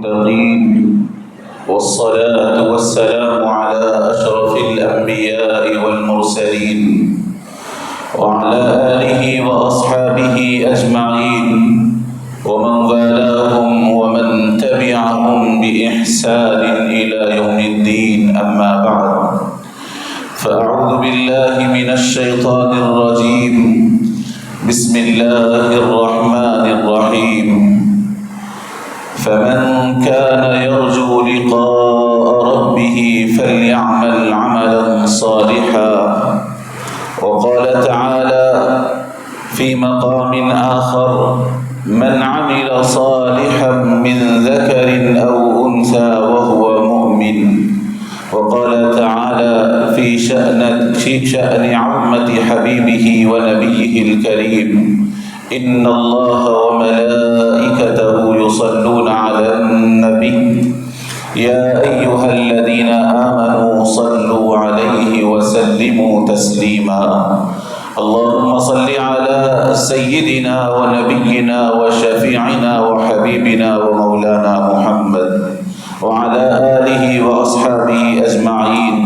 المتقين والصلاة والسلام على أشرف الأنبياء والمرسلين وعلى آله وأصحابه أجمعين ومن والاهم ومن تبعهم بإحسان إلى يوم الدين. أما بعد، فأعوذ بالله من الشيطان الرجيم. بسم الله الرحمن الرحيم. فمن كان يرجو لقاء ربه فليعمل عملا صالحا. وقال تعالى في مقام آخر: من عمل صالحا من ذكر أو أنثى وهو مؤمن. وقال تعالى في شأن عظمة حبيبه ونبيه الكريم: إن الله وملائكته يصلون على النبي يا أيها الذين آمنوا صلوا عليه وسلموا تسليما. اللهم صل على سيدنا ونبينا وشفيعنا وحبيبنا ومولانا محمد وعلى آله وأصحابه أجمعين.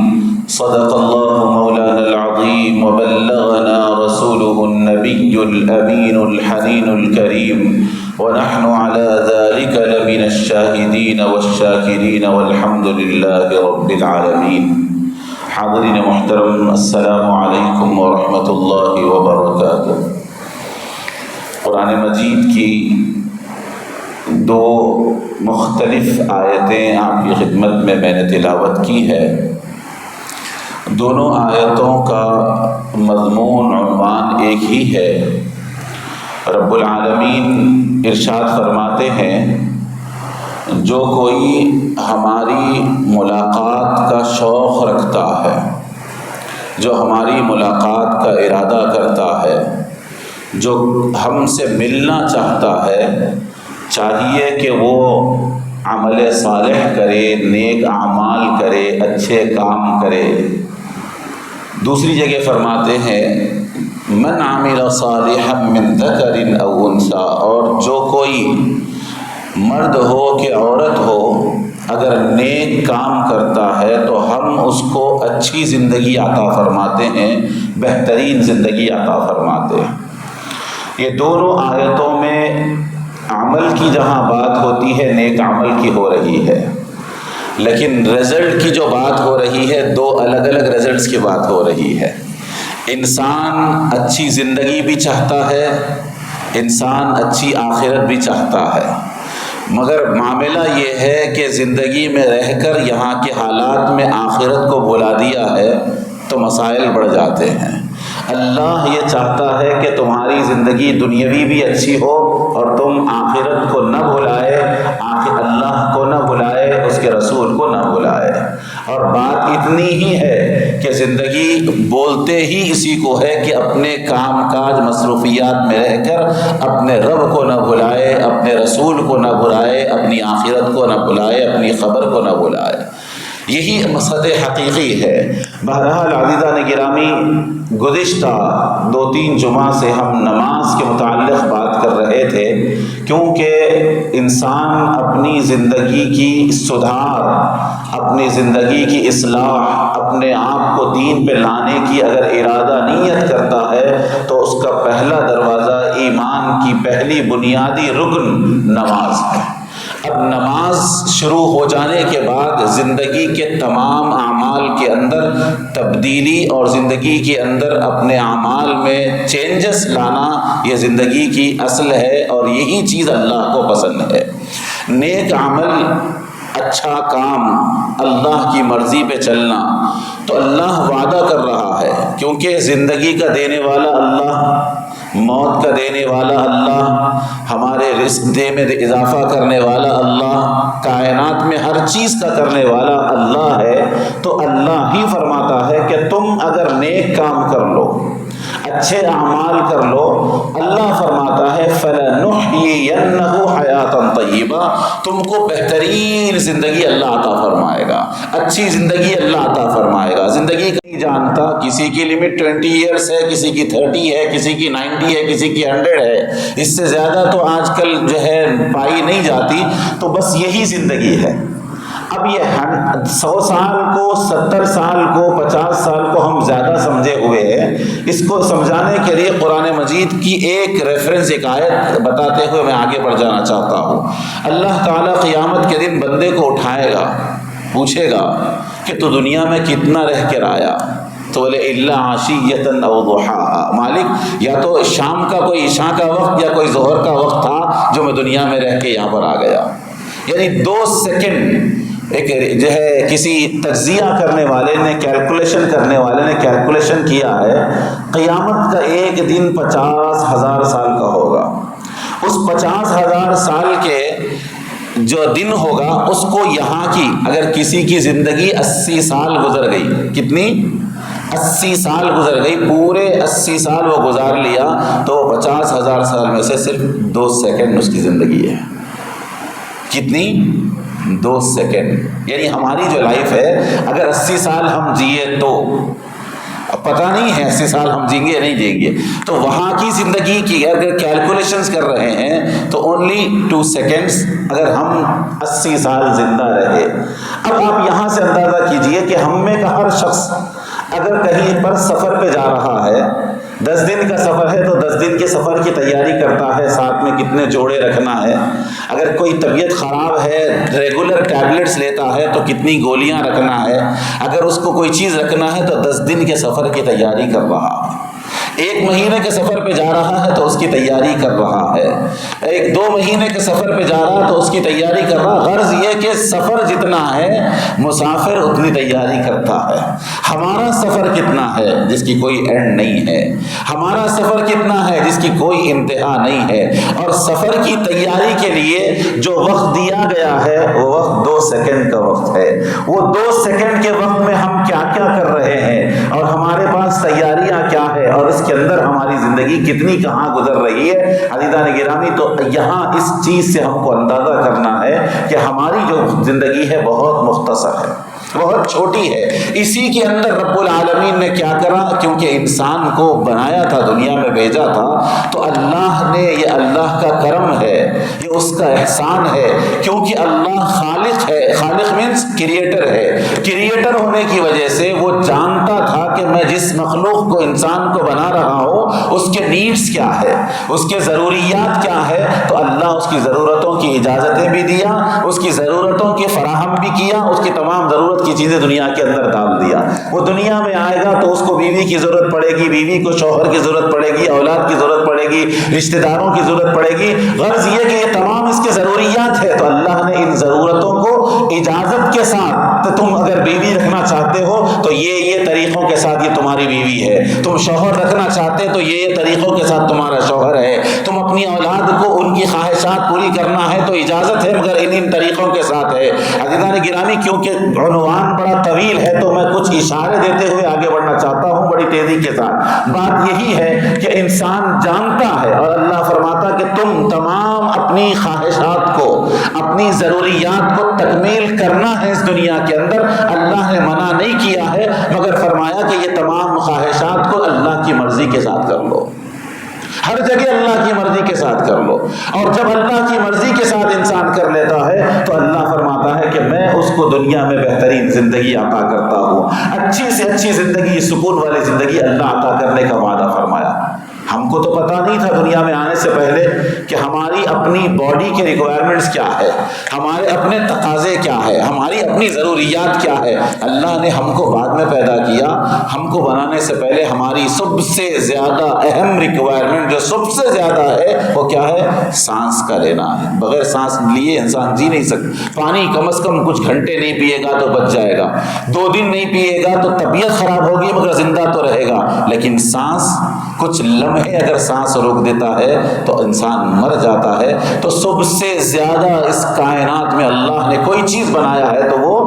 صدق الله مولانا العظيم وبلغنا رسوله النبي الأمين الحنين الكريم، ونحن على ذلك لمن الشاهدين والشاكرين والحمد لله رب العالمين. حاضرین محترم، السلام علیکم ورحمۃ اللہ وبرکاتہ۔ قرآن مجید کی دو مختلف آیتیں آپ کی خدمت میں نے تلاوت کی ہے۔ دونوں آیتوں کا مضمون عنوان ایک ہی ہے۔ رب العالمین ارشاد فرماتے ہیں: جو کوئی ہماری ملاقات کا شوق رکھتا ہے، جو ہماری ملاقات کا ارادہ کرتا ہے، جو ہم سے ملنا چاہتا ہے، چاہیے کہ وہ عمل صالح کرے، نیک اعمال کرے، اچھے کام کرے۔ دوسری جگہ فرماتے ہیں: من عمل صالحا من ذکر او انثی، اور جو کوئی مرد ہو کہ عورت ہو اگر نیک کام کرتا ہے تو ہم اس کو اچھی زندگی عطا فرماتے ہیں، بہترین زندگی عطا فرماتے ہیں۔ یہ دونوں آیتوں میں عمل کی جہاں بات ہوتی ہے، نیک عمل کی ہو رہی ہے، لیکن رزلٹ کی جو بات ہو رہی ہے، دو الگ الگ رزلٹس کی بات ہو رہی ہے۔ انسان اچھی زندگی بھی چاہتا ہے، انسان اچھی آخرت بھی چاہتا ہے، مگر معاملہ یہ ہے کہ زندگی میں رہ کر یہاں کے حالات میں آخرت کو بھلا دیا ہے تو مسائل بڑھ جاتے ہیں۔ اللہ یہ چاہتا ہے کہ تمہاری زندگی دنیاوی بھی اچھی ہو اور تم آخرت کو نہ بھلائے، اللہ کو نہ بھلائے، اس کے رسول کو نہ بھلائے۔ اور بات اتنی ہی ہے کہ زندگی بولتے ہی اسی کو ہے کہ اپنے کام کاج مصروفیات میں رہ کر اپنے رب کو نہ بھلائے، اپنے رسول کو نہ بھلائے، اپنی آخرت کو نہ بھلائے، اپنی خبر کو نہ بھلائے۔ یہی مقصد حقیقی ہے۔ بہرحال عزیزان گرامی، گزشتہ 2-3 جمعہ سے ہم نماز کے متعلق بات کر رہے تھے، کیونکہ انسان اپنی زندگی کی سدھار، اپنی زندگی کی اصلاح، اپنے آپ کو دین پہ لانے کی اگر ارادہ نیت کرتا ہے تو اس کا پہلا دروازہ، ایمان کی پہلی بنیادی رکن نماز ہے۔ اب نماز شروع ہو جانے کے بعد زندگی کے تمام اعمال کے اندر تبدیلی اور زندگی کے اندر اپنے اعمال میں چینجز لانا یہ زندگی کی اصل ہے، اور یہی چیز اللہ کو پسند ہے۔ نیک عمل، اچھا کام، اللہ کی مرضی پہ چلنا، تو اللہ وعدہ کر رہا ہے، کیونکہ زندگی کا دینے والا اللہ، موت کا دینے والا اللہ، ہمارے رزق میں اضافہ کرنے والا اللہ، کائنات میں ہر چیز کا کرنے والا اللہ ہے۔ تو اللہ ہی فرماتا ہے کہ تم اگر نیک کام کر لو، اچھے اعمال کر لو، اللہ فرماتا ہے فَلَنُحْيِيَنَّهُ حَيَاةً طَيِّبَةً، تم کو بہترین زندگی اللہ عطا فرمائے گا، اچھی زندگی اللہ عطا فرمائے گا۔ زندگی کا نہیں جانتا، کسی کی لمٹ 20 ایئرس ہے، کسی کی 30 ہے، کسی کی 90 ہے، کسی کی 100 ہے، اس سے زیادہ تو آج کل جو ہے پائی نہیں جاتی، تو بس یہی زندگی ہے۔ اب یہ 100 سال کو، 70 سال کو، 50 سال کو ہم زیادہ سمجھے ہوئے ہیں۔ اس کو سمجھانے کے لیے قرآن مجید کی ایک ریفرنس، ایک آیت بتاتے ہوئے میں آگے بڑھ جانا چاہتا ہوں۔ اللہ تعالیٰ قیامت کے دن بندے کو اٹھائے گا، پوچھے گا کہ تو دنیا میں کتنا رہ کر آیا؟ تو بولے الا عشیۃ او ضحاھا، مالک یا تو شام کا کوئی عشاء کا وقت یا کوئی ظہر کا وقت تھا جو میں دنیا میں رہ کے یہاں پر آ گیا۔ یعنی 2 سیکنڈ، ایک جو ہے کسی تجزیہ کرنے والے نے، کیلکولیشن کرنے والے نے کیلکولیشن کیا ہے، قیامت کا ایک دن 50,000 سال کا ہوگا۔ اس 50,000 سال کے جو دن ہوگا اس کو یہاں کی، اگر کسی کی زندگی 80 سال گزر گئی، کتنی؟ 80 سال گزر گئی، پورے 80 سال وہ گزار لیا، تو 50,000 سال میں سے صرف 2 سیکنڈ اس کی زندگی ہے۔ کتنی؟ 2 سیکنڈ۔ یعنی ہماری جو لائف ہے، اگر 80 سال ہم جیے تو پتہ نہیں ہے 80 سال ہم جئیں گے یا نہیں جئیں گے، تو وہاں کی زندگی کی اگر کیلکولیشنز کر رہے ہیں تو اونلی 2 سیکنڈز اگر ہم 80 سال زندہ رہے۔ اب آپ یہاں سے اندازہ کیجئے کہ ہم میں کا ہر شخص اگر کہیں پر سفر پہ جا رہا ہے، 10 دن کا سفر ہے تو 10 دن کے سفر کی تیاری کرتا ہے، ساتھ میں کتنے جوڑے رکھنا ہے، اگر کوئی طبیعت خراب ہے ریگولر ٹیبلٹس لیتا ہے تو کتنی گولیاں رکھنا ہے، اگر اس کو کوئی چیز رکھنا ہے تو 10 دن کے سفر کی تیاری کر رہا ہے، 1 مہینے کے سفر پہ جا رہا ہے تو اس کی تیاری کر رہا ہے، 1-2 مہینے کے سفر پہ جا رہا ہے تو اس کی تیاری کر رہا۔ غرض یہ کہ سفر جتنا ہے مسافر اتنی تیاری کرتا ہے۔ ہمارا سفر کتنا ہے جس کی کوئی اینڈ نہیں ہے، ہمارا سفر کتنا ہے جس کی کوئی انتہا نہیں ہے، اور سفر کی تیاری کے لیے جو وقت دیا گیا ہے وہ وقت 2 سیکنڈ کا وقت ہے۔ وہ 2 سیکنڈ کے وقت میں ہم کیا کیا کر رہے ہیں اور ہمارے پاس تیاریاں کیا ہے اور اس کے اندر ہماری زندگی کتنی کہاں گزر رہی ہے۔ عزیزان گرامی، تو یہاں اس چیز سے ہم کو اندازہ کرنا ہے کہ ہماری جو زندگی ہے بہت مختصر ہے، بہت چھوٹی ہے۔ اسی کے اندر رب العالمین نے کیا کرا، کیونکہ انسان کو بنایا تھا، دنیا میں بھیجا تھا، تو اللہ نے، یہ اللہ کا کرم ہے، یہ اس کا احسان ہے، کیونکہ اللہ خالق ہے۔ خالق مینس کریٹر ہے۔ کریٹر ہونے کی وجہ سے وہ جانتا تھا کہ میں جس مخلوق کو، انسان کو بنا رہا ہوں، اس کے نیڈز کیا ہے، اس کے ضروریات کیا ہے، تو اللہ اس کی ضرورتوں کی اجازتیں بھی دیا، اس کی ضرورتوں کی فراہم بھی کیا، اس کی تمام ضرورت کی چیزیں دنیا کے اندر ڈال دیا۔ وہ دنیا میں آئے گا تو اس کو بیوی کی ضرورت پڑے گی، بیوی کو شوہر کی ضرورت پڑے گی، اولاد کی ضرورت پڑے گی، رشتہ داروں کی ضرورت پڑے گی۔ غرض یہ کہ یہ تمام اس کے ضروریات ہے، تو اللہ نے ان ضرورتوں کو اجازت کے ساتھ، تو تم اگر بیوی رکھنا چاہتے ہو تو یہ طریقوں کے ساتھ یہ تمہاری بیوی ہے، تم شوہر رکھنا چاہتے تو یہ طریقوں کے ساتھ تمہارا شوہر ہے، تم اپنی اولاد کو ان کی خواہشات پوری کرنا ہے تو اجازت ہے، مگر ان طریقوں کے ساتھ ہے۔ عزیزان گرامی، کیونکہ عنوان بڑا طویل ہے تو میں کچھ اشارے دیتے ہوئے آگے بڑھنا چاہتا ہوں بڑی تیزی کے ساتھ۔ بات یہی ہے کہ انسان جانتا ہے، اور اللہ فرماتا کہ تم تمام اپنی خواہشات کو، اپنی ضروریات کو تکمیل کرنا ہے اس دنیا کے اندر۔ اللہ نے منع نہیں کیا ہے، مگر فرمایا کہ یہ تمام خواہشات کو اللہ کی مرضی کے ساتھ کر لو، ہر جگہ اللہ کی مرضی کے ساتھ کر لو۔ اور جب اللہ کی مرضی کے ساتھ انسان کر لیتا ہے تو اللہ فرماتا ہے کہ میں اس کو دنیا میں بہترین زندگی عطا کرتا ہوں، اچھی سے اچھی زندگی، سکون والی زندگی اللہ عطا کرنے کا وعدہ فرمایا۔ ہم کو تو پتا نہیں تھا دنیا میں آنے سے پہلے کہ ہماری اپنی باڈی کے ریکوائرمنٹس کیا ہے، ہمارے اپنے تقاضے کیا ہے، ہماری اپنی ضروریات کیا ہے۔ اللہ نے ہم کو بعد میں پیدا کیا، ہم کو بنانے سے پہلے ہماری سب سے زیادہ اہم ریکوائرمنٹ جو سب سے زیادہ ہے وہ کیا ہے؟ سانس کا لینا ہے۔ بغیر سانس لیے انسان جی نہیں سکتا۔ پانی کم از کم کچھ گھنٹے نہیں پیے گا تو بچ جائے گا، 2 دن نہیں پیے گا تو طبیعت خراب ہوگی مگر زندہ تو رہے گا، لیکن سانس کچھ لمحے اگر سانس روک دیتا ہے تو انسان مر جاتا ہے۔ تو سب سے زیادہ اس کائنات میں اللہ نے کوئی چیز بنایا ہے تو وہ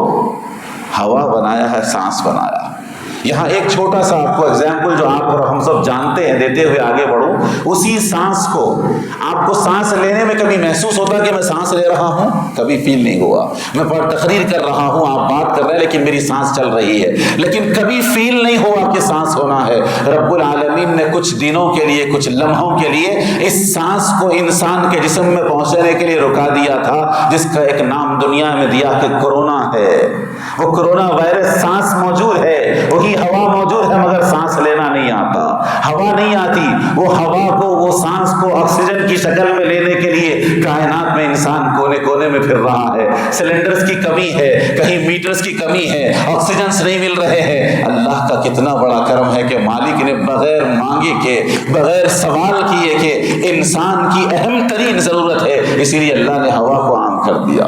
ہوا بنایا ہے، سانس بنایا ہے۔ یہاں ایک چھوٹا سا آپ کو ایگزامپل جو آپ اور ہم سب جانتے ہیں دیتے ہوئے آگے بڑھوں. اسی سانس کو آپ کو سانس لینے میں کبھی محسوس ہوتا کہ میں سانس لے رہا ہوں؟ کبھی فیل نہیں ہوا. میں تقریر کر رہا ہوں، آپ بات کر رہے ہیں، لیکن میری سانس چل رہی ہے، لیکن کبھی فیل نہیں ہوا کہ سانس ہونا ہے. رب العالمین نے کچھ دنوں کے لیے، کچھ لمحوں کے لیے اس سانس کو انسان کے جسم میں پہنچنے کے لیے رکا دیا تھا، جس کا ایک نام دنیا میں دیا کہ کورونا ہے. وہ کورونا وائرس سانس موجود ہے، وہی ہوا موجود ہے، مگر سانس لینا نہیں آتا، ہوا نہیں آتی. وہ ہوا کو، وہ سانس کو آکسیجن کی شکل میں لینے کے لیے کائنات میں انسان کونے کونے میں پھر رہا ہے. سلنڈرز کی کمی ہے، کہیں میٹرز کی کمی ہے، آکسیجنز نہیں مل رہے ہیں. اللہ کا کتنا بڑا کرم ہے کہ مالک نے بغیر مانگے کے، بغیر سوال کیے کہ انسان کی اہم ترین ضرورت ہے، اسی لیے اللہ نے ہوا کو عام کر دیا.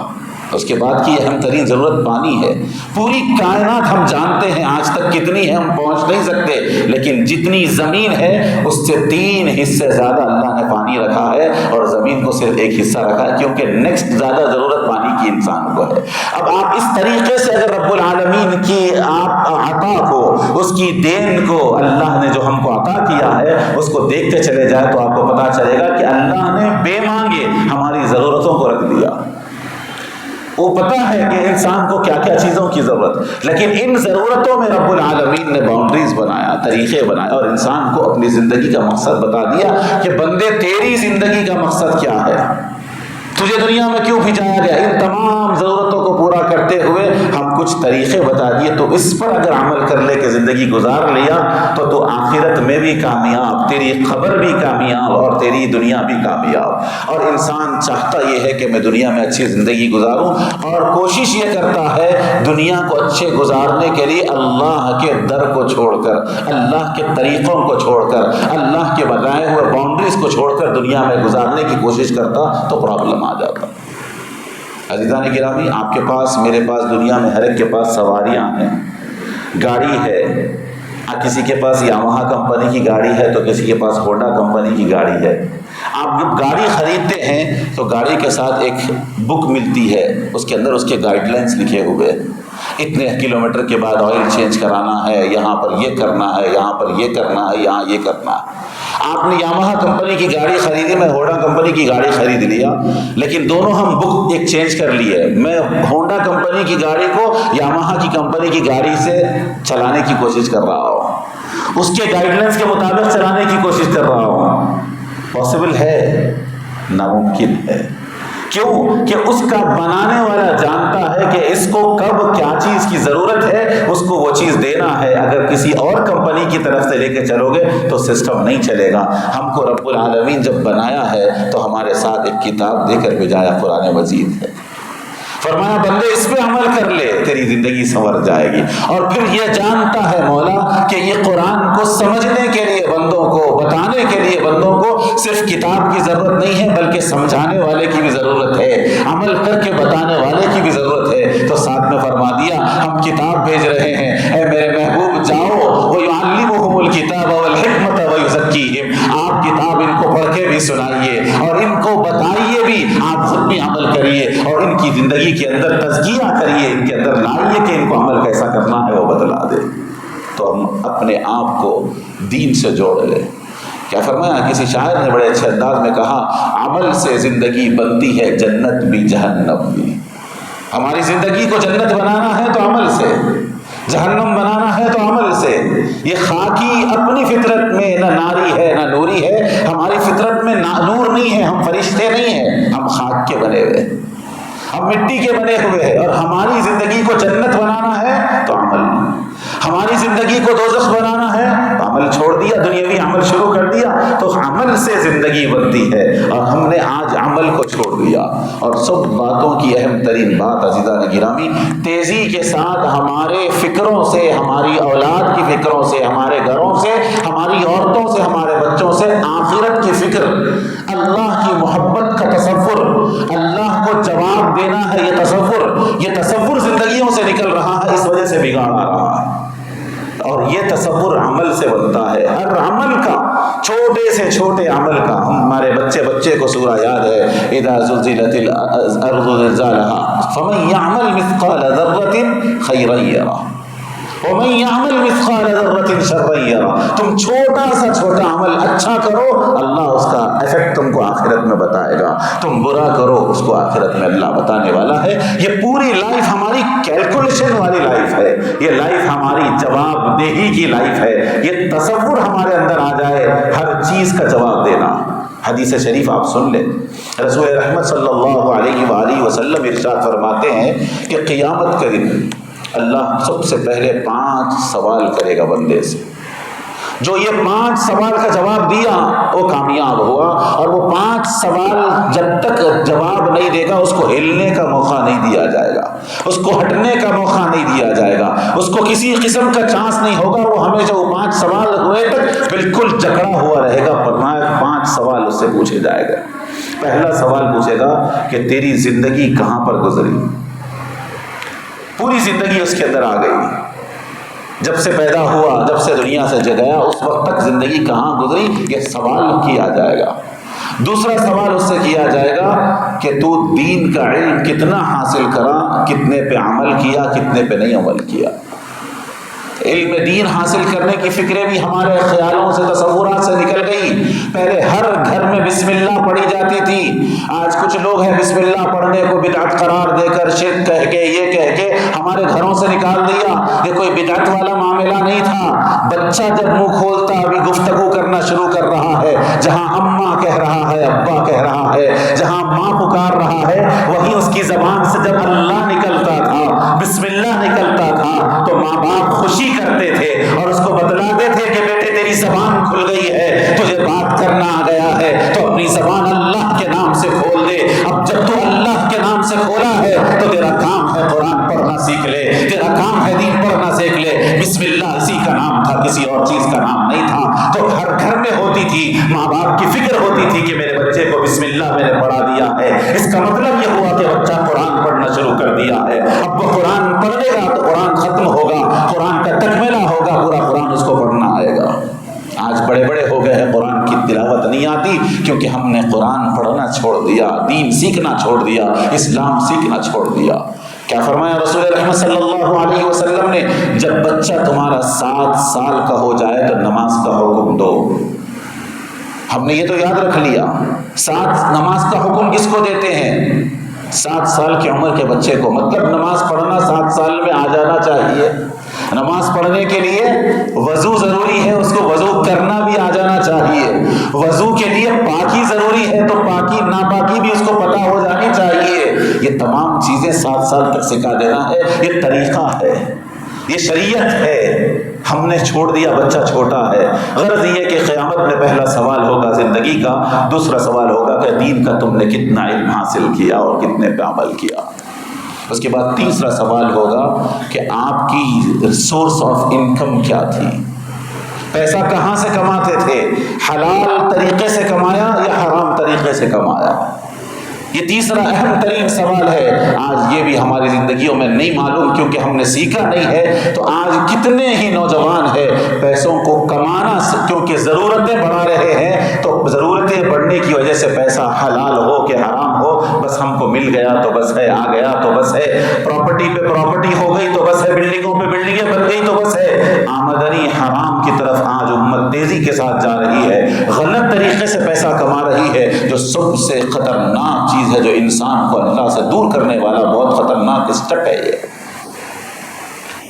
اس کے بعد کی اہم ترین ضرورت پانی ہے. پوری کائنات ہم جانتے ہیں آج تک کتنی ہے ہم پہنچ نہیں سکتے، لیکن جتنی زمین ہے اس سے 3 حصے زیادہ اللہ نے پانی رکھا ہے، اور زمین کو صرف 1 حصہ رکھا ہے، کیونکہ نیکسٹ زیادہ ضرورت پانی کی انسان کو ہے. اب آپ اس طریقے سے اگر رب العالمین کی آپ عطا کو، اس کی دین کو، اللہ نے جو ہم کو عطا کیا ہے اس کو دیکھتے چلے جائے تو آپ کو پتا چلے گا کہ اللہ نے بے مانگے ہماری ضرورتوں کو رکھ دیا. وہ پتہ ہے کہ انسان کو کیا کیا چیزوں کی ضرورت، لیکن ان ضرورتوں میں رب العالمین نے باؤنڈریز بنایا، طریقے بنائے، اور انسان کو اپنی زندگی کا مقصد بتا دیا کہ بندے تیری زندگی کا مقصد کیا ہے، تجھے دنیا میں کیوں بھیجایا گیا. ان تمام ضرورتوں کو پورا کرتے ہوئے ہم کچھ طریقے بتا دیے. تو اس پر اگر عمل کر لے کے زندگی گزار لیا تو آخرت میں بھی کامیاب، تیری خبر بھی کامیاب، اور تیری دنیا بھی کامیاب. اور انسان چاہتا یہ ہے کہ میں دنیا میں اچھی زندگی گزاروں، اور کوشش یہ کرتا ہے دنیا کو اچھے گزارنے کے لیے اللہ کے در کو چھوڑ کر، اللہ کے طریقوں کو چھوڑ کر، اللہ کے بتائے ہوئے باؤنڈریز کو چھوڑ کر دنیا میں گزارنے کی کوشش کرتا تو پرابلم آ جاتا. عزیزان گرامی، آپ کے پاس، میرے پاس، دنیا میں ہر ایک کے پاس سواریاں ہیں، گاڑی ہے. کسی کے پاس یامہا کمپنی کی گاڑی ہے تو کسی کے پاس ہونڈا کمپنی کی گاڑی ہے. آپ جب گاڑی خریدتے ہیں تو گاڑی کے ساتھ ایک بک ملتی ہے، اس کے اندر اس کے گائیڈ لائنس لکھے ہوئے، اتنے کلومیٹر کے بعد آئل چینج کرانا ہے، یہاں پر یہ کرنا ہے، یہاں پر یہ کرنا ہے، یہاں یہ کرنا ہے. آپ نے یامہا کمپنی کی گاڑی خریدی، میں ہونڈا کمپنی کی گاڑی خرید لیا، لیکن دونوں ہم بک ایک چینج کر لی ہے. میں ہونڈا کمپنی کی گاڑی کو یامہا کی کمپنی کی گاڑی سے چلانے کی کوشش کر رہا ہوں، اس کے گائیڈ لائنس کے مطابق چلانے کی کوشش کر رہا ہوں. پاسبل ہے؟ ناممکن ہے. کیوں؟ کہ اس کا بنانے والا جانتا ہے کہ اس کو کب کیا چیز کی ضرورت ہے، اس کو وہ چیز دینا ہے. اگر کسی اور کمپنی کی طرف سے لے کے چلو گے تو سسٹم نہیں چلے گا. ہم کو رب العالمین جب بنایا ہے تو ہمارے ساتھ ایک کتاب دے کر بھیجایا، قرآن مجید ہے. فرمایا بندے اس پہ عمل کر لے، تیری زندگی سنور جائے گی. اور پھر یہ جانتا ہے مولا کہ یہ قرآن کو سمجھنے کے لیے بندوں کو، بتانے کے لیے بندوں کو صرف کتاب کی ضرورت نہیں ہے، بلکہ سمجھانے والے کی بھی ضرورت ہے، عمل کر کے بتانے والے کی بھی ضرورت ہے. تو ساتھ میں فرما دیا ہم کتاب بھیج رہے ہیں، اے میرے محبوب جاؤ وَيُعَلِّمُهُمُ الْكِتَابَ وَالْحِكْمَةَ وَيُزَكِّيهِمْ. آپ کتاب ان کو پڑھ کے بھی سنائیے اور ان کو بتائیے بھی، آپ خود بھی عمل کریے اور ان کی زندگی کے اندر تزکیہ کریے، ان کے اندر لائیے کہ ان کو عمل کیسا کرنا ہے وہ بتلا دے. تو ہم اپنے آپ کو دین سے جوڑ لیں. کیا فرمایا کسی شاعر نے بڑے اچھے انداز میں کہا، عمل سے زندگی بنتی ہے جنت بھی جہنم بھی. ہماری زندگی کو جنت بنانا ہے تو عمل سے، جہنم بنانا ہے تو عمل سے. یہ خاکی اپنی فطرت میں نہ ناری ہے نہ نوری ہے. ہماری فطرت میں نور نہیں ہے، ہم فرشتے نہیں ہیں، ہم خاک کے بنے ہوئے، ہم مٹی کے بنے ہوئے ہیں. اور ہماری زندگی کو جنت بنانا ہے تو عمل، ہماری زندگی کو دوزخ بنانا ہے تو عمل چھوڑ دیا، دنیاوی عمل شروع کر دیا. تو عمل سے زندگی بنتی ہے اور ہم نے آج عمل کو چھوڑ دیا. اور سب باتوں کی اہم ترین بات عزیزان گرامی، تیزی کے ساتھ ہمارے فکروں سے، ہماری اولاد کی فکروں سے، ہمارے گھروں سے، ہماری عورتوں سے، ہمارے بچوں سے آخرت کی فکر، اللہ کی محبت کا تصور، اللہ کو جواب دینا ہے، یہ تصور زندگیوں سے نکل رہا ہے، اس وجہ سے بگاڑ آ رہا ہے. اور یہ تصور عمل سے بنتا ہے، ہر عمل کا، چھوٹے سے چھوٹے عمل کا. ہمارے بچے کو سورہ یاد ہے، اذا زلزلت الارض زلزالها فمن يعمل مثقال ذرة خيرا يره. وَمَن يَعْمَلْ مِثْقَالَ ذَرَّةٍ شَرًّا يَرَهُ، تم چھوٹا سا چھوٹا عمل اچھا کرو، اللہ اس کا ایفیکٹ تم کو آخرت میں بتائے گا، تم برا کرو اس کو آخرت میں اللہ بتانے والا ہے۔ یہ پوری لائف ہماری کیلکولیشن والی لائف ہے، یہ لائف ہماری جواب دہی کی لائف ہے، یہ تصور ہمارے اندر آ جائے ہر چیز کا جواب دینا۔ حدیث شریف آپ سن لیں، رسول رحمت صلی اللہ علیہ وآلہ وسلم ارشاد فرماتے ہیں کہ قیامت کے دن اللہ سب سے پہلے 5 سوال کرے گا بندے سے، جو یہ 5 سوال کا جواب دیا وہ کامیاب ہوا، اور وہ 5 سوال جب تک جواب نہیں دے گا اس کو ہلنے کا موقع نہیں دیا جائے گا، اس کو ہٹنے کا موقع نہیں دیا جائے گا، اس کو کسی قسم کا چانس نہیں ہوگا، وہ ہمیشہ وہ 5 سوال ہوئے تک بالکل جکڑا ہوا رہے گا۔ فرمایا 5 سوال اس سے پوچھے جائے گا۔ پہلا سوال پوچھے گا کہ تیری زندگی کہاں پر گزری، پوری زندگی اس کے اندر آ گئی، جب سے پیدا ہوا، جب سے دنیا سے گیا اس وقت تک زندگی کہاں گزری، یہ سوال کیا جائے گا۔ دوسرا سوال اس سے کیا جائے گا کہ تو دین کا علم کتنا حاصل کرا، کتنے پہ عمل کیا، کتنے پہ نہیں عمل کیا۔ علم دین حاصل کرنے کی فکریں بھی ہمارے خیالوں سے، تصورات سے نکل گئی۔ پہلے ہر گھر میں بسم اللہ پڑھی جاتی تھی، آج کچھ لوگ ہیں بسم اللہ پڑھنے کو بدعت قرار دے کر شرک کہہ کے، یہ کہہ کے ہمارے گھروں سے نکال دیا۔ یہ کوئی بدعت والا معاملہ نہیں تھا۔ بچہ جب منہ کھولتا ابھی گفتگو کرنا شروع کر رہا ہے، جہاں اماں کہہ رہا ہے، ابا کہہ رہا ہے، جہاں ماں پکار رہا ہے، وہیں اس کی زبان سے جب اللہ نکلتا تھا، بسم اللہ نکلتا تھا، تو ماں باپ خوشی کرتے تھے اور اس کو بتلاتے تھے کہ بیٹے تیری زبان کھل گئی ہے، تجھے بات کرنا آ گیا ہے تو اپنی زبان اللہ کے نام سے کھول دے۔ اب جب تو اللہ کے نام سے کھولا ہے تو تیرا کام ہے قرآن پڑھنا سیکھ لے، تیرا کام ہے دین پڑھنا سیکھ لے۔ بسم اللہ اسی کا نام تھا، کسی اور چیز کا نام نہیں تھا۔ تو ہر گھر میں ہوتی تھی، ماں باپ کی فکر ہوتی تھی کہ میرے بچے کو بسم اللہ میں نے پڑھا دیا ہے، اس کا مطلب یہ ہوا کہ بچہ قرآن پڑھنا شروع کر دیا ہے۔ اب وہ قرآن پڑھے گا تو قرآن ختم ہوگا، قرآن کا تکملہ ہوگا، پورا قرآن اس کو پڑھنا آئے گا۔ آج بڑے بڑے ہو گئے ہیں، قرآن کی تلاوت نہیں آتی کیونکہ ہم نے قرآن پڑھنا چھوڑ دیا، دین سیکھنا چھوڑ دیا، اسلام سیکھنا چھوڑ دیا۔ کیا فرمایا رسول رحمت صلی اللہ علیہ وسلم نے، جب بچہ تمہارا 7 سال کا ہو جائے تو نماز کا حکم دو۔ ہم نے یہ تو یاد رکھ لیا، 7 نماز کا حکم کس کو دیتے ہیں؟ 7 سال کی عمر کے بچے کو، مطلب نماز پڑھنا 7 سال میں آ جانا چاہیے۔ نماز پڑھنے کے لیے وضو ضروری ہے، اس کو وضو کرنا بھی آ جانا چاہیے۔ وضو کے لیے پاکی ضروری ہے تو پاکی ناپاکی بھی اس کو پتہ ہو جانی چاہیے۔ یہ تمام چیزیں 7 سال تک سکھا دینا ہے، یہ طریقہ ہے، یہ شریعت ہے، ہم نے چھوڑ دیا، بچہ چھوٹا ہے۔ غرض یہ کہ قیامت میں پہلا سوال ہوگا زندگی کا، دوسرا سوال ہوگا کہ دین کا تم نے کتنا علم حاصل کیا اور کتنے پہ عمل کیا۔ اس کے بعد تیسرا سوال ہوگا کہ آپ کی سورس آف انکم کیا تھی، پیسہ کہاں سے کماتے تھے، حلال طریقے سے کمایا یا حرام طریقے سے کمایا۔ یہ تیسرا اہم ترین سوال ہے۔ آج یہ بھی ہماری زندگیوں میں نہیں معلوم کیونکہ ہم نے سیکھا نہیں ہے، تو آج کتنے ہی نوجوان ہیں پیسوں کو کمانا کیونکہ ضرورتیں بڑھا رہے ہیں، تو ضرورتیں بڑھنے کی وجہ سے پیسہ حلال ہو کہ حرام ہو، بس ہم کو مل گیا تو بس ہے، آ گیا تو بس ہے، پراپرٹی پہ پراپرٹی ہو گئی تو بس ہے، بلڈنگوں پہ بلڈنگیں بن گئی تو بس ہے۔ آمدنی حرام کی طرف آج امت تیزی کے ساتھ جا رہی ہے، غلط طریقے سے پیسہ کما رہی ہے، جو سب سے خطرناک چیز ہے، جو انسان کو اللہ سے دور کرنے والا بہت خطرناک اسٹیپ ہے یہ۔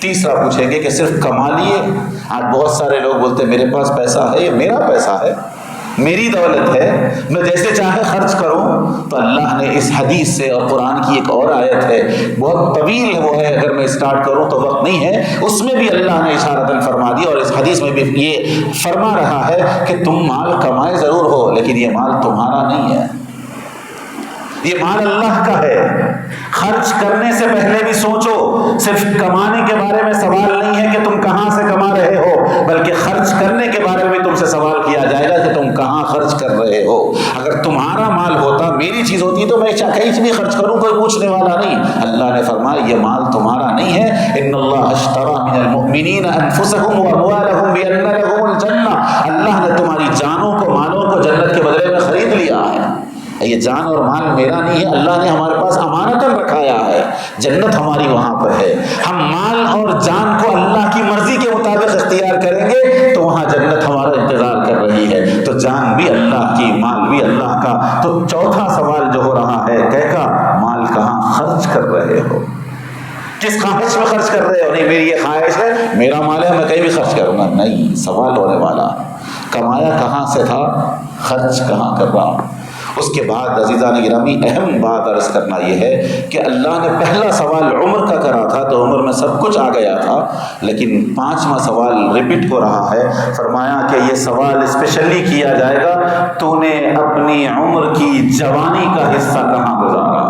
تیسرا پوچھیں گے کہ صرف کما لیے؟ آج بہت سارے لوگ بولتے ہیں میرے پاس پیسہ ہے، یہ میرا پیسہ ہے، میری دولت ہے، میں جیسے چاہے خرچ کروں۔ تو اللہ نے اس حدیث سے، اور قرآن کی ایک اور آیت ہے بہت طویل وہ ہے، اگر میں اسٹارٹ کروں تو وقت نہیں ہے، اس میں بھی اللہ نے اشارتاً فرما دیا، اور اس حدیث میں بھی یہ فرما رہا ہے کہ تم مال کمائے ضرور ہو لیکن یہ مال تمہارا نہیں ہے، یہ مال اللہ کا ہے۔ خرچ کرنے سے پہلے بھی سوچو، صرف کمانے کے بارے میں سوال نہیں ہے کہ تم کہاں سے کما رہے ہو، بلکہ خرچ کرنے کے بارے میں تم سے سوال کیا جائے گا کہ تم کہاں خرچ کر رہے ہو۔ اگر تمہارا مال ہوتا، میری چیز ہوتی تو میں کہیں بھی خرچ کروں، کوئی پوچھنے والا نہیں۔ اللہ نے فرمایا یہ مال تمہارا نہیں ہے، ان اللہ اشتری من المؤمنین انفسهم واموالهم بان لهم الجنہ، اللہ نے تمہاری جانوں کو، مالوں کو جنت کے بدلے میں خرید لیا ہے۔ یہ جان اور مال میرا نہیں ہے، اللہ نے ہمارے پاس امانتاً رکھایا ہے، جنت ہماری وہاں پر ہے۔ ہم مال اور جان کو اللہ کی مرضی کے مطابق اختیار کریں گے تو وہاں جنت ہمارا انتظار کر رہی ہے۔ تو جان بھی اللہ کی، مال بھی اللہ کا۔ تو چوتھا سوال جو ہو رہا ہے، کہے گا مال کہاں خرچ کر رہے ہو، کس خواہش میں خرچ کر رہے ہو؟ نہیں میری یہ خواہش ہے، میرا مال ہے، میں کہیں بھی خرچ کروں گا، نہیں۔ سوال ہونے والا کمایا کہاں سے تھا، خرچ کہاں کر رہا۔ اس کے بعد عزیزان گرامی اہم بات عرض کرنا یہ ہے کہ اللہ نے پہلا سوال عمر کا کرا تھا تو عمر میں سب کچھ آ گیا تھا، لیکن پانچواں سوال ریپیٹ ہو رہا ہے۔ فرمایا کہ یہ سوال اسپیشلی کیا جائے گا، تو نے اپنی عمر کی جوانی کا حصہ کہاں گزارا۔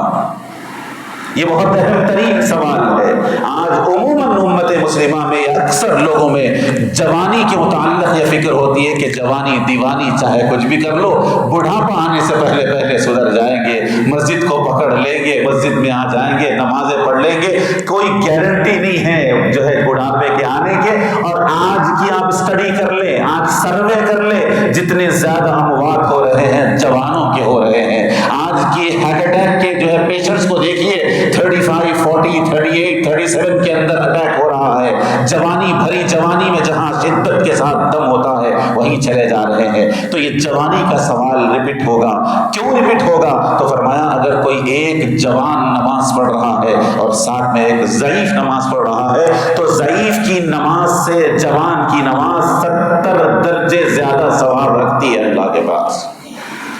یہ بہت اہم ترین سوال ہے۔ آج عموماً امت مسلمہ میں اکثر لوگوں میں جوانی کے متعلق یہ فکر ہوتی ہے کہ جوانی دیوانی، چاہے کچھ بھی کر لو، بڑھاپا آنے سے پہلے سدھر جائیں گے، مسجد کو پکڑ لیں گے، مسجد میں آ جائیں گے، نمازیں پڑھ لیں گے۔ کوئی گارنٹی نہیں ہے جو ہے بڑھاپے کے آنے کے۔ اور آج کی آپ اسٹڈی کر لیں، آج سروے کر لیں، جتنے زیادہ اموات ہو رہے ہیں جوانوں کے ہو رہے ہیں۔ آج کی ہارٹ اٹیک کے جو ہے پیشنٹس کو دیکھیے، 35 40 38 37 کے اندر اٹیک ہو رہا ہے۔ جوانی بھری جوانی میں جہاں شدت کے ساتھ دم ہوتا ہے وہیں چلے جا رہے ہیں۔ تو یہ جوانی کا سوال ریپیٹ ہوگا۔ کیوں ریپیٹ ہوگا؟ تو فرمایا اگر کوئی ایک جوان نماز پڑھ رہا ہے اور ساتھ میں ایک ضعیف نماز پڑھ رہا ہے، تو ضعیف کی نماز سے جوان کی نماز 70 درجے زیادہ ثواب رکھتی ہے اللہ کے پاس۔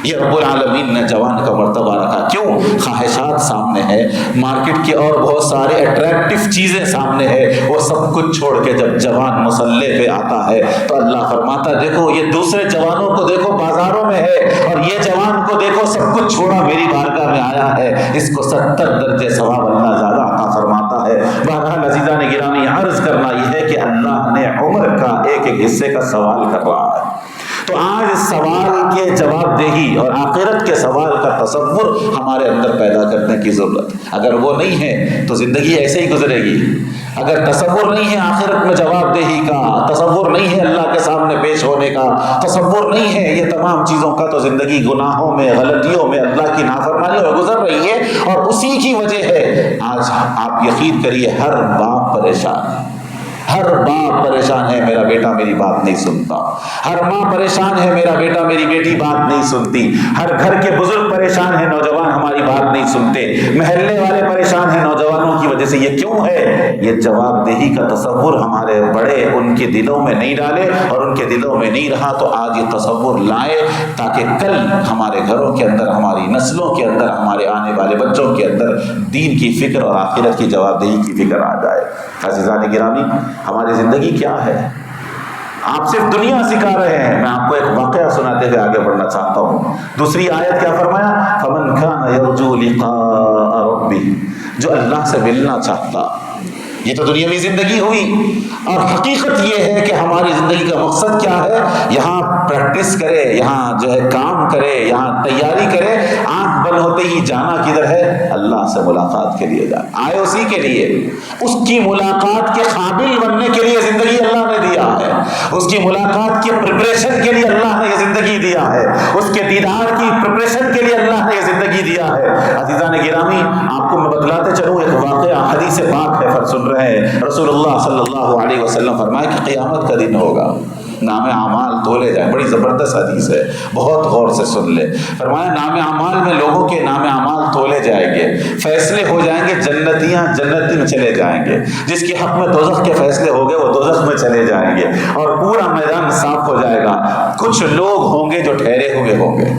یہ رب العالمین نے جوان کا مرتبہ رکھا۔ کیوں؟ خواہشات سامنے ہے، مارکیٹ کی اور بہت سارے اٹریکٹیو چیزیں سامنے ہے، وہ سب کچھ چھوڑ کے جب جوان مسلح پہ آتا ہے تو اللہ فرماتا ہے دیکھو یہ دوسرے جوانوں کو دیکھو بازاروں میں ہے، اور یہ جوان کو دیکھو سب کچھ چھوڑا میری بارگاہ میں آیا ہے، اس کو 70 درجے ثواب اللہ زیادہ عطا فرماتا ہے۔ بہرحال عزیزان گرامی عرض کرنا یہ ہے کہ اللہ نے عمر کا ایک ایک حصے کا سوال کر رہا ہے۔ تو آج اس سوال کے جواب دہی اور آخرت کے سوال کا تصور ہمارے اندر پیدا کرنے کی ضرورت ہے۔ اگر وہ نہیں ہے تو زندگی ایسے ہی گزرے گی۔ اگر تصور نہیں ہے آخرت میں جواب دہی کا، تصور نہیں ہے اللہ کے سامنے پیش ہونے کا، تصور نہیں ہے یہ تمام چیزوں کا، تو زندگی گناہوں میں، غلطیوں میں، اللہ کی نافرمانیوں میں گزر رہی ہے۔ اور اسی کی وجہ ہے آج آپ یقین کریے ہر باپ پریشان ہے، ہر باپ پریشان ہے، میرا بیٹا میری بات نہیں سنتا۔ ہر ماں پریشان ہے، میرا بیٹا میری بیٹی بات نہیں سنتی۔ ہر گھر کے بزرگ پریشان ہیں، نوجوان ہماری بات نہیں سنتے۔ محلے والے پریشان ہیں نوجوانوں کی وجہ سے۔ یہ کیوں ہے؟ یہ جواب دہی کا تصور ہمارے بڑے ان کے دلوں میں نہیں ڈالے، اور ان کے دلوں میں نہیں رہا تو آج یہ تصور لائے تاکہ کل ہمارے گھروں کے اندر، ہماری نسلوں کے اندر، ہمارے آنے والے بچوں کے اندر دین کی فکر اور آخرت کی جواب دہی کی فکر آ جائے۔ عزیزان گرامی ہماری زندگی کیا ہے؟ آپ صرف دنیا سکھا رہے ہیں۔ میں آپ کو ایک واقعہ سناتے ہوئے آگے بڑھنا چاہتا ہوں۔ دوسری آیت کیا فرمایا؟ فَمَنْ كَانَ يَرْجُو لِقَاءَ رَبِّهِ، جو اللہ سے ملنا چاہتا۔ یہ تو دنیاوی زندگی ہوئی، اور حقیقت یہ ہے کہ ہماری زندگی کا مقصد کیا ہے؟ یہاں پریکٹس کرے، یہاں جو ہے کام کرے، یہاں تیاری کرے، آنکھ بند ہوتے ہی جانا کدھر ہے؟ اللہ سے ملاقات کے لیے جانا، آئے اسی کے لیے۔ اس کی ملاقات کے قابل بننے کے لیے زندگی اللہ نے دیا ہے، اس کی ملاقات کی پریپریشن کے لیے اللہ نے یہ زندگی دیا ہے، اس کے دیدار کی پریپریشن کے لیے اللہ نے یہ زندگی دیا ہے۔ عزیزان گرامی آپ کو میں بتلاتے چلوں ایک واقعہ، حدیث پاک ہے، سن رہے ہیں، رسول اللہ صلی اللہ علیہ وسلم فرمایا کہ قیامت کا دن ہوگا، نام اعمال تولے جائیں۔ بڑی زبردست حدیث ہے، بہت غور سے سن لے۔ فرمایا نام اعمال میں لوگوں کے نام اعمال تولے جائیں گے، فیصلے ہو جائیں گے، جنتیاں جنتی میں چلے جائیں گے، جس کے حق میں دوزخ کے فیصلے ہو گئے وہ دوزخ میں چلے جائیں گے، اور پورا میدان صاف ہو جائے گا۔ کچھ لوگ ہوں گے جو ٹھہرے ہوئے ہوں گے،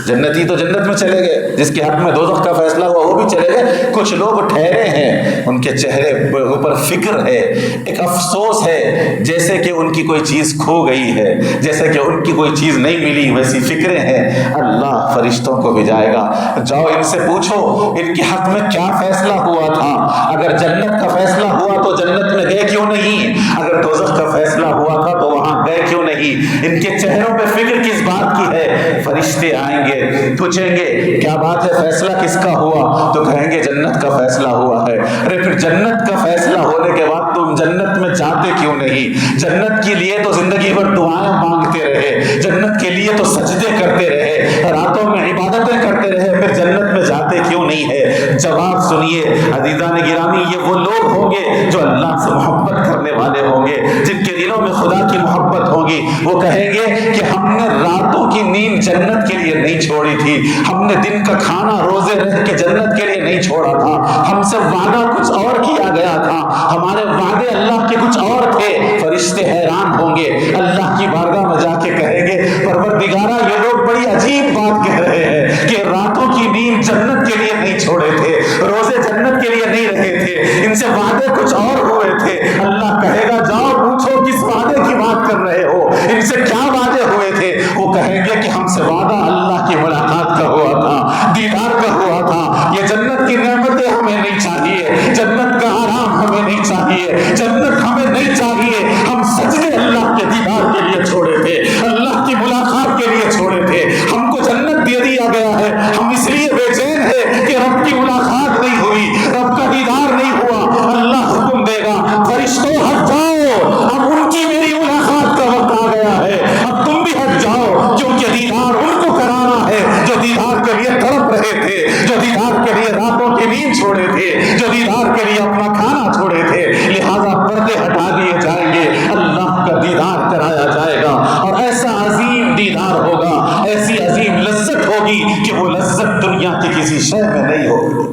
جنتی تو جنت میں چلے گئے، جس کے حق میں دوزخ کا فیصلہ ہوا وہ بھی چلے گئے۔ کچھ لوگ ٹھہرے ہیں، ان کے چہرے اوپر فکر ہے، ایک افسوس ہے، جیسے کہ ان کی کوئی چیز کھو گئی ہے، جیسے کہ ان کی کوئی چیز نہیں ملی، ویسی فکریں ہیں۔ اللہ فرشتوں کو بھیجائے گا، جاؤ ان سے پوچھو ان کے حق میں کیا فیصلہ ہوا تھا، اگر جنت کا فیصلہ ہوا تو جنت میں گئے کیوں نہیں، اگر دوزخ کا فیصلہ ہوا تھا تو وہاں گئے کیوں نہیں، ان کے چہروں پہ فکر کس بات کی ہے۔ فرشتے آئیں گے، پوچھیں گے کیا بات ہے، فیصلہ کس کا ہوا، تو کہیں گے جنت کا فیصلہ ہوا ہے۔ ارے پھر جنت کا فیصلہ ہونے کے بعد تم جنت میں میں جاتے کیوں نہیں؟ جنت کے لیے تو زندگی بھر دعائیں مانگتے رہے، جنت کے لیے تو سجدے کرتے رہے، راتوں میں عبادتیں کرتے رہے، پھر جنت میں جاتے کیوں نہیں ہے؟ جواب سنیے عزیزان گرامی، یہ وہ لوگ ہوں گے جو اللہ سے محبت کرنے والے ہوں گے، جن کے دلوں میں خدا کی محبت ہوگی۔ وہ کہیں گے کہ ہم نے راتوں کی نیند جنت کے لیے نہیں چھوڑی تھی، ہم نے دن کا کھانا روزے رہ کے جنت کے لیے نہیں چھوڑا تھا، ہم سے وعدہ کچھ اور کیا گیا تھا، ہمارے وعدے اللہ کے کچھ اور تھے۔ فرشتے حیران ہوں گے، اللہ کی بارگاہ میں جا کے کہیں گے پروردگارا یہ لوگ بڑی عجیب بات کہہ رہے ہیں کہ راتوں کی نیند جنت کے لیے نہیں چھوڑے تھے، روزے جنت کے لیے نہیں رہے تھے، ان سے وعدے کچھ اور ہوئے تھے۔ اللہ کہے گا جاؤ پوچھو کس وعدے کی بات کر رہے ہو، ان سے کیا وعدے ہوئے تھے؟ وہ کہیں گے کہ ہم سے وعدہ اللہ کی ملاقات کا ہوا تھا، دیدار کا ہوا تھا، یہ جنت کی نعمتیں ہمیں نہیں چاہیے، جنت کا آرام ہمیں نہیں چاہیے، جنت ہمیں نہیں چاہیے، ہم سجدے اللہ کے دیدار کے لیے چھوڑے تھے، اللہ کی ملاقات کے لیے چھوڑے تھے، ہم کو جنت دے دیا گیا ہے، ہم اس لیے بے چین ہے کہ رب کی ملاقات نہیں ہوئی، رب کا دیدار نہیں ہوا۔ اللہ حکم دے گا فرشتوں ہٹ جاؤ، اب ان کی میری ملاقات کا وقت آ گیا ہے، اب تم بھی ہٹ جاؤ، کیونکہ دیدار ان کو کرانا ہے جو دیدار کے لیے تڑپ رہے تھے، جو دیدار کے لیے راتوں کی نیند چھوڑے تھے، جو دیدار کے لیے اپنا کھانا چھوڑے تھے۔ لہذا پردے ہٹا دیے جائیں گے، اللہ کا دیدار کرایا جائے گا، اور ایسا عظیم دیدار ہوگا، ایسی عظیم لذت ہوگی کہ وہ لذت دنیا کی کسی شے میں نہیں ہوگی۔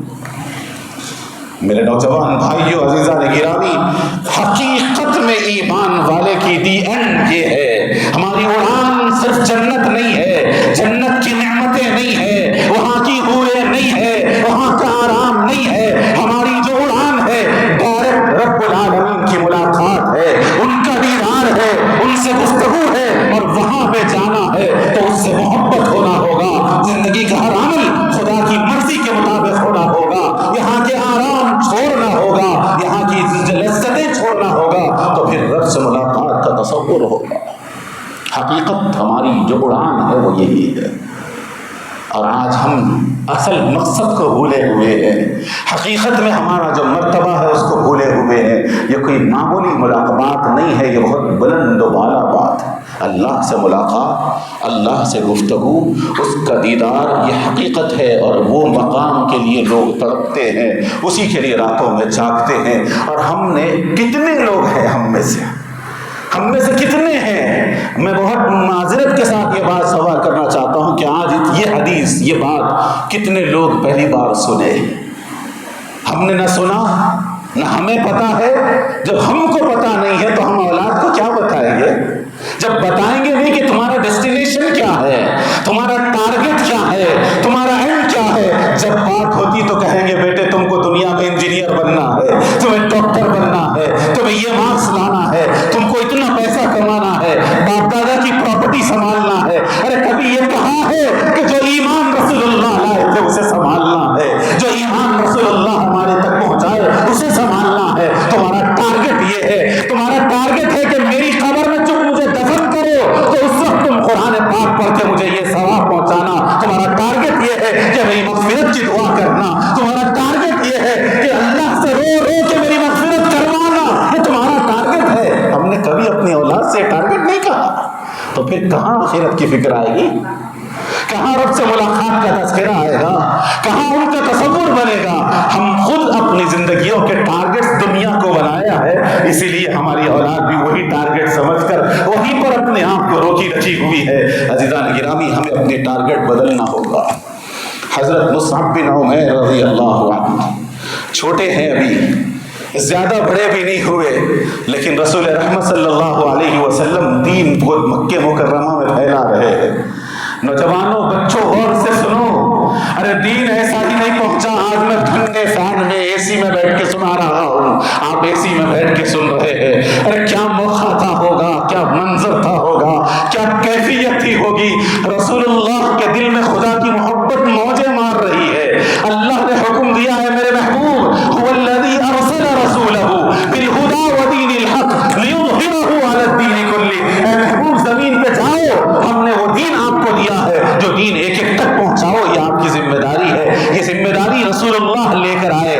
میرے نوجوان بھائیوں عزیزان گرامی، حقیقت میں ایمان والے کی دی اینڈ یہ ہے، ہماری اڑان صرف جنت نہیں ہے، جنت کی نعمتیں نہیں ہے، وہاں کی حوریں نہیں ہے، وہاں کا آرام نہیں ہے، ہماری جو اڑان ہے ڈائریکٹ رب العالمین کی ملاقات ہے، ان کا دیدار ہے، ان سے گفتگو ہے، اور وہاں پہ جانا ہے تو اس سے محبت ہونا ہوگا، زندگی کا ہر عمل خدا کی مرضی کے مطابق ہونا ہوگا، یہاں کے آرام چھوڑنا ہوگا، یہاں کی لذتیں چھوڑنا ہوگا، تو پھر رب سے ملاقات کا تصور ہوگا۔ حقیقت ہماری جو اڑان ہے وہ یہی ہے، اور آج ہم اصل مقصد کو بھولے ہوئے ہیں، حقیقت میں ہمارا جو مرتبہ ہے اس کو بھولے ہوئے ہیں۔ یہ کوئی معمولی ملاقات نہیں ہے، یہ بہت بلند و بالا بات ہے۔ اللہ سے ملاقات، اللہ سے گفتگو، اس کا دیدار، یہ حقیقت ہے، اور وہ مقام کے لیے لوگ تڑپتے ہیں، اسی کے لیے راتوں میں جاگتے ہیں۔ اور ہم نے کتنے لوگ ہیں، ہم میں سے کتنے ہیں، میں بہت معذرت کے ساتھ یہ بات سوال کرنا چاہتا ہوں کہ آج یہ حدیث، یہ بات کتنے لوگ پہلی بار سنے؟ ہم نے نہ سنا، نہ ہمیں پتا ہے۔ جب ہم کو پتا نہیں ہے تو ہم اولاد کو کیا بتائیں گے؟ جب بتائیں گے نہیں کہ تمہارا ڈیسٹینیشن کیا ہے، تمہارا ٹارگٹ کیا ہے، تمہارا اینڈ کیا ہے، جب بات ہوتی تو کہیں گے بیٹے تم کو دنیا میں انجینئر بننا ہے، تمہیں ڈاکٹر بننا ہے، تمہیں یہ مارکس لانا ہے، تم کو اتنا پیسہ کمانا ہے، باپ دادا کی پراپرٹی سنبھالنا ہے۔ ارے کبھی یہ کہا ہے کہ جو ایمان رسول اللہ لائے تھے اسے سنبھالنا ہے، جو ایمان رسول اللہ ہمارے تک پہنچائے اسے سنبھالنا ہے؟ تمہارا ٹارگٹ یہ ہے، تمہارا ٹارگٹ ہے کہ میری قبر میں جب مجھے دفن کرو تو اس وقت تم قرآن پاک پڑھ کے مجھے یہ ثواب پہنچانا۔ تمہارا ٹارگٹ یہ ہے کہ میری مغفرت کی دعا کرنا، تمہارا ٹارگٹ یہ ہے کہ اللہ سے رو رو کے میری مغفرت کروانا، یہ تمہارا ٹارگٹ ہے۔ ہم نے کبھی اپنی اولاد سے ٹارگٹ نہیں کہا، تو پھر کہاں آخرت کی فکر آئے گی؟ کہاں رب سے ملاقات کا تذکرہ آئے گا؟ کہاں ان کا تصور بنے گا؟ ہم خود اپنی زندگیوں کے ٹارگٹس دنیا کو بنایا ہے، اسی لیے ہماری اولاد بھی وہی ٹارگٹ سمجھ کر وہیں پر اپنے آپ کو روکی رکھی ہوئی ہے۔ عزیزان گرامی، ہمیں اپنے ٹارگٹ بدلنا ہوگا۔ حضرت مصعب بن عمیر رضی اللہ عنہ چھوٹے ہیں، ابھی زیادہ بڑے بھی نہیں ہوئے، لیکن رسول رحمت صلی اللہ علیہ وسلم دین مکہ مکرمہ میں پھیلا رہے ہیں۔ نوجوانوں، بچوں، غور سے سنو، ارے دین ایسا ہی نہیں پہنچا آج میں ٹھنڈے فین میں اے سی میں بیٹھ کے سنا رہا ہوں، آپ اے سی میں بیٹھ کے سن رہے ہیں۔ ارے کیا موقع تھا ہوگا، کیا منظر تھا ہوگا، کیا کیفیت تھی ہوگی۔ رسول اللہ کے دل میں خدا کی محبت موجیں مار رہی ہے۔ اللہ نے حکم دیا ہے میرے محبوب، هو الذی ارسل رسولہ بالہدی ودین الحق لیظہرہ علی الدین کلہ۔ اے محبوب، زمین پہ جاؤ، ہم نے وہ دین آپ کو دیا ہے، جو دین ایک ایک تک پہنچاؤ، یہ آپ کی ذمہ داری ہے۔ یہ ذمہ داری رسول اللہ لے کر آئے،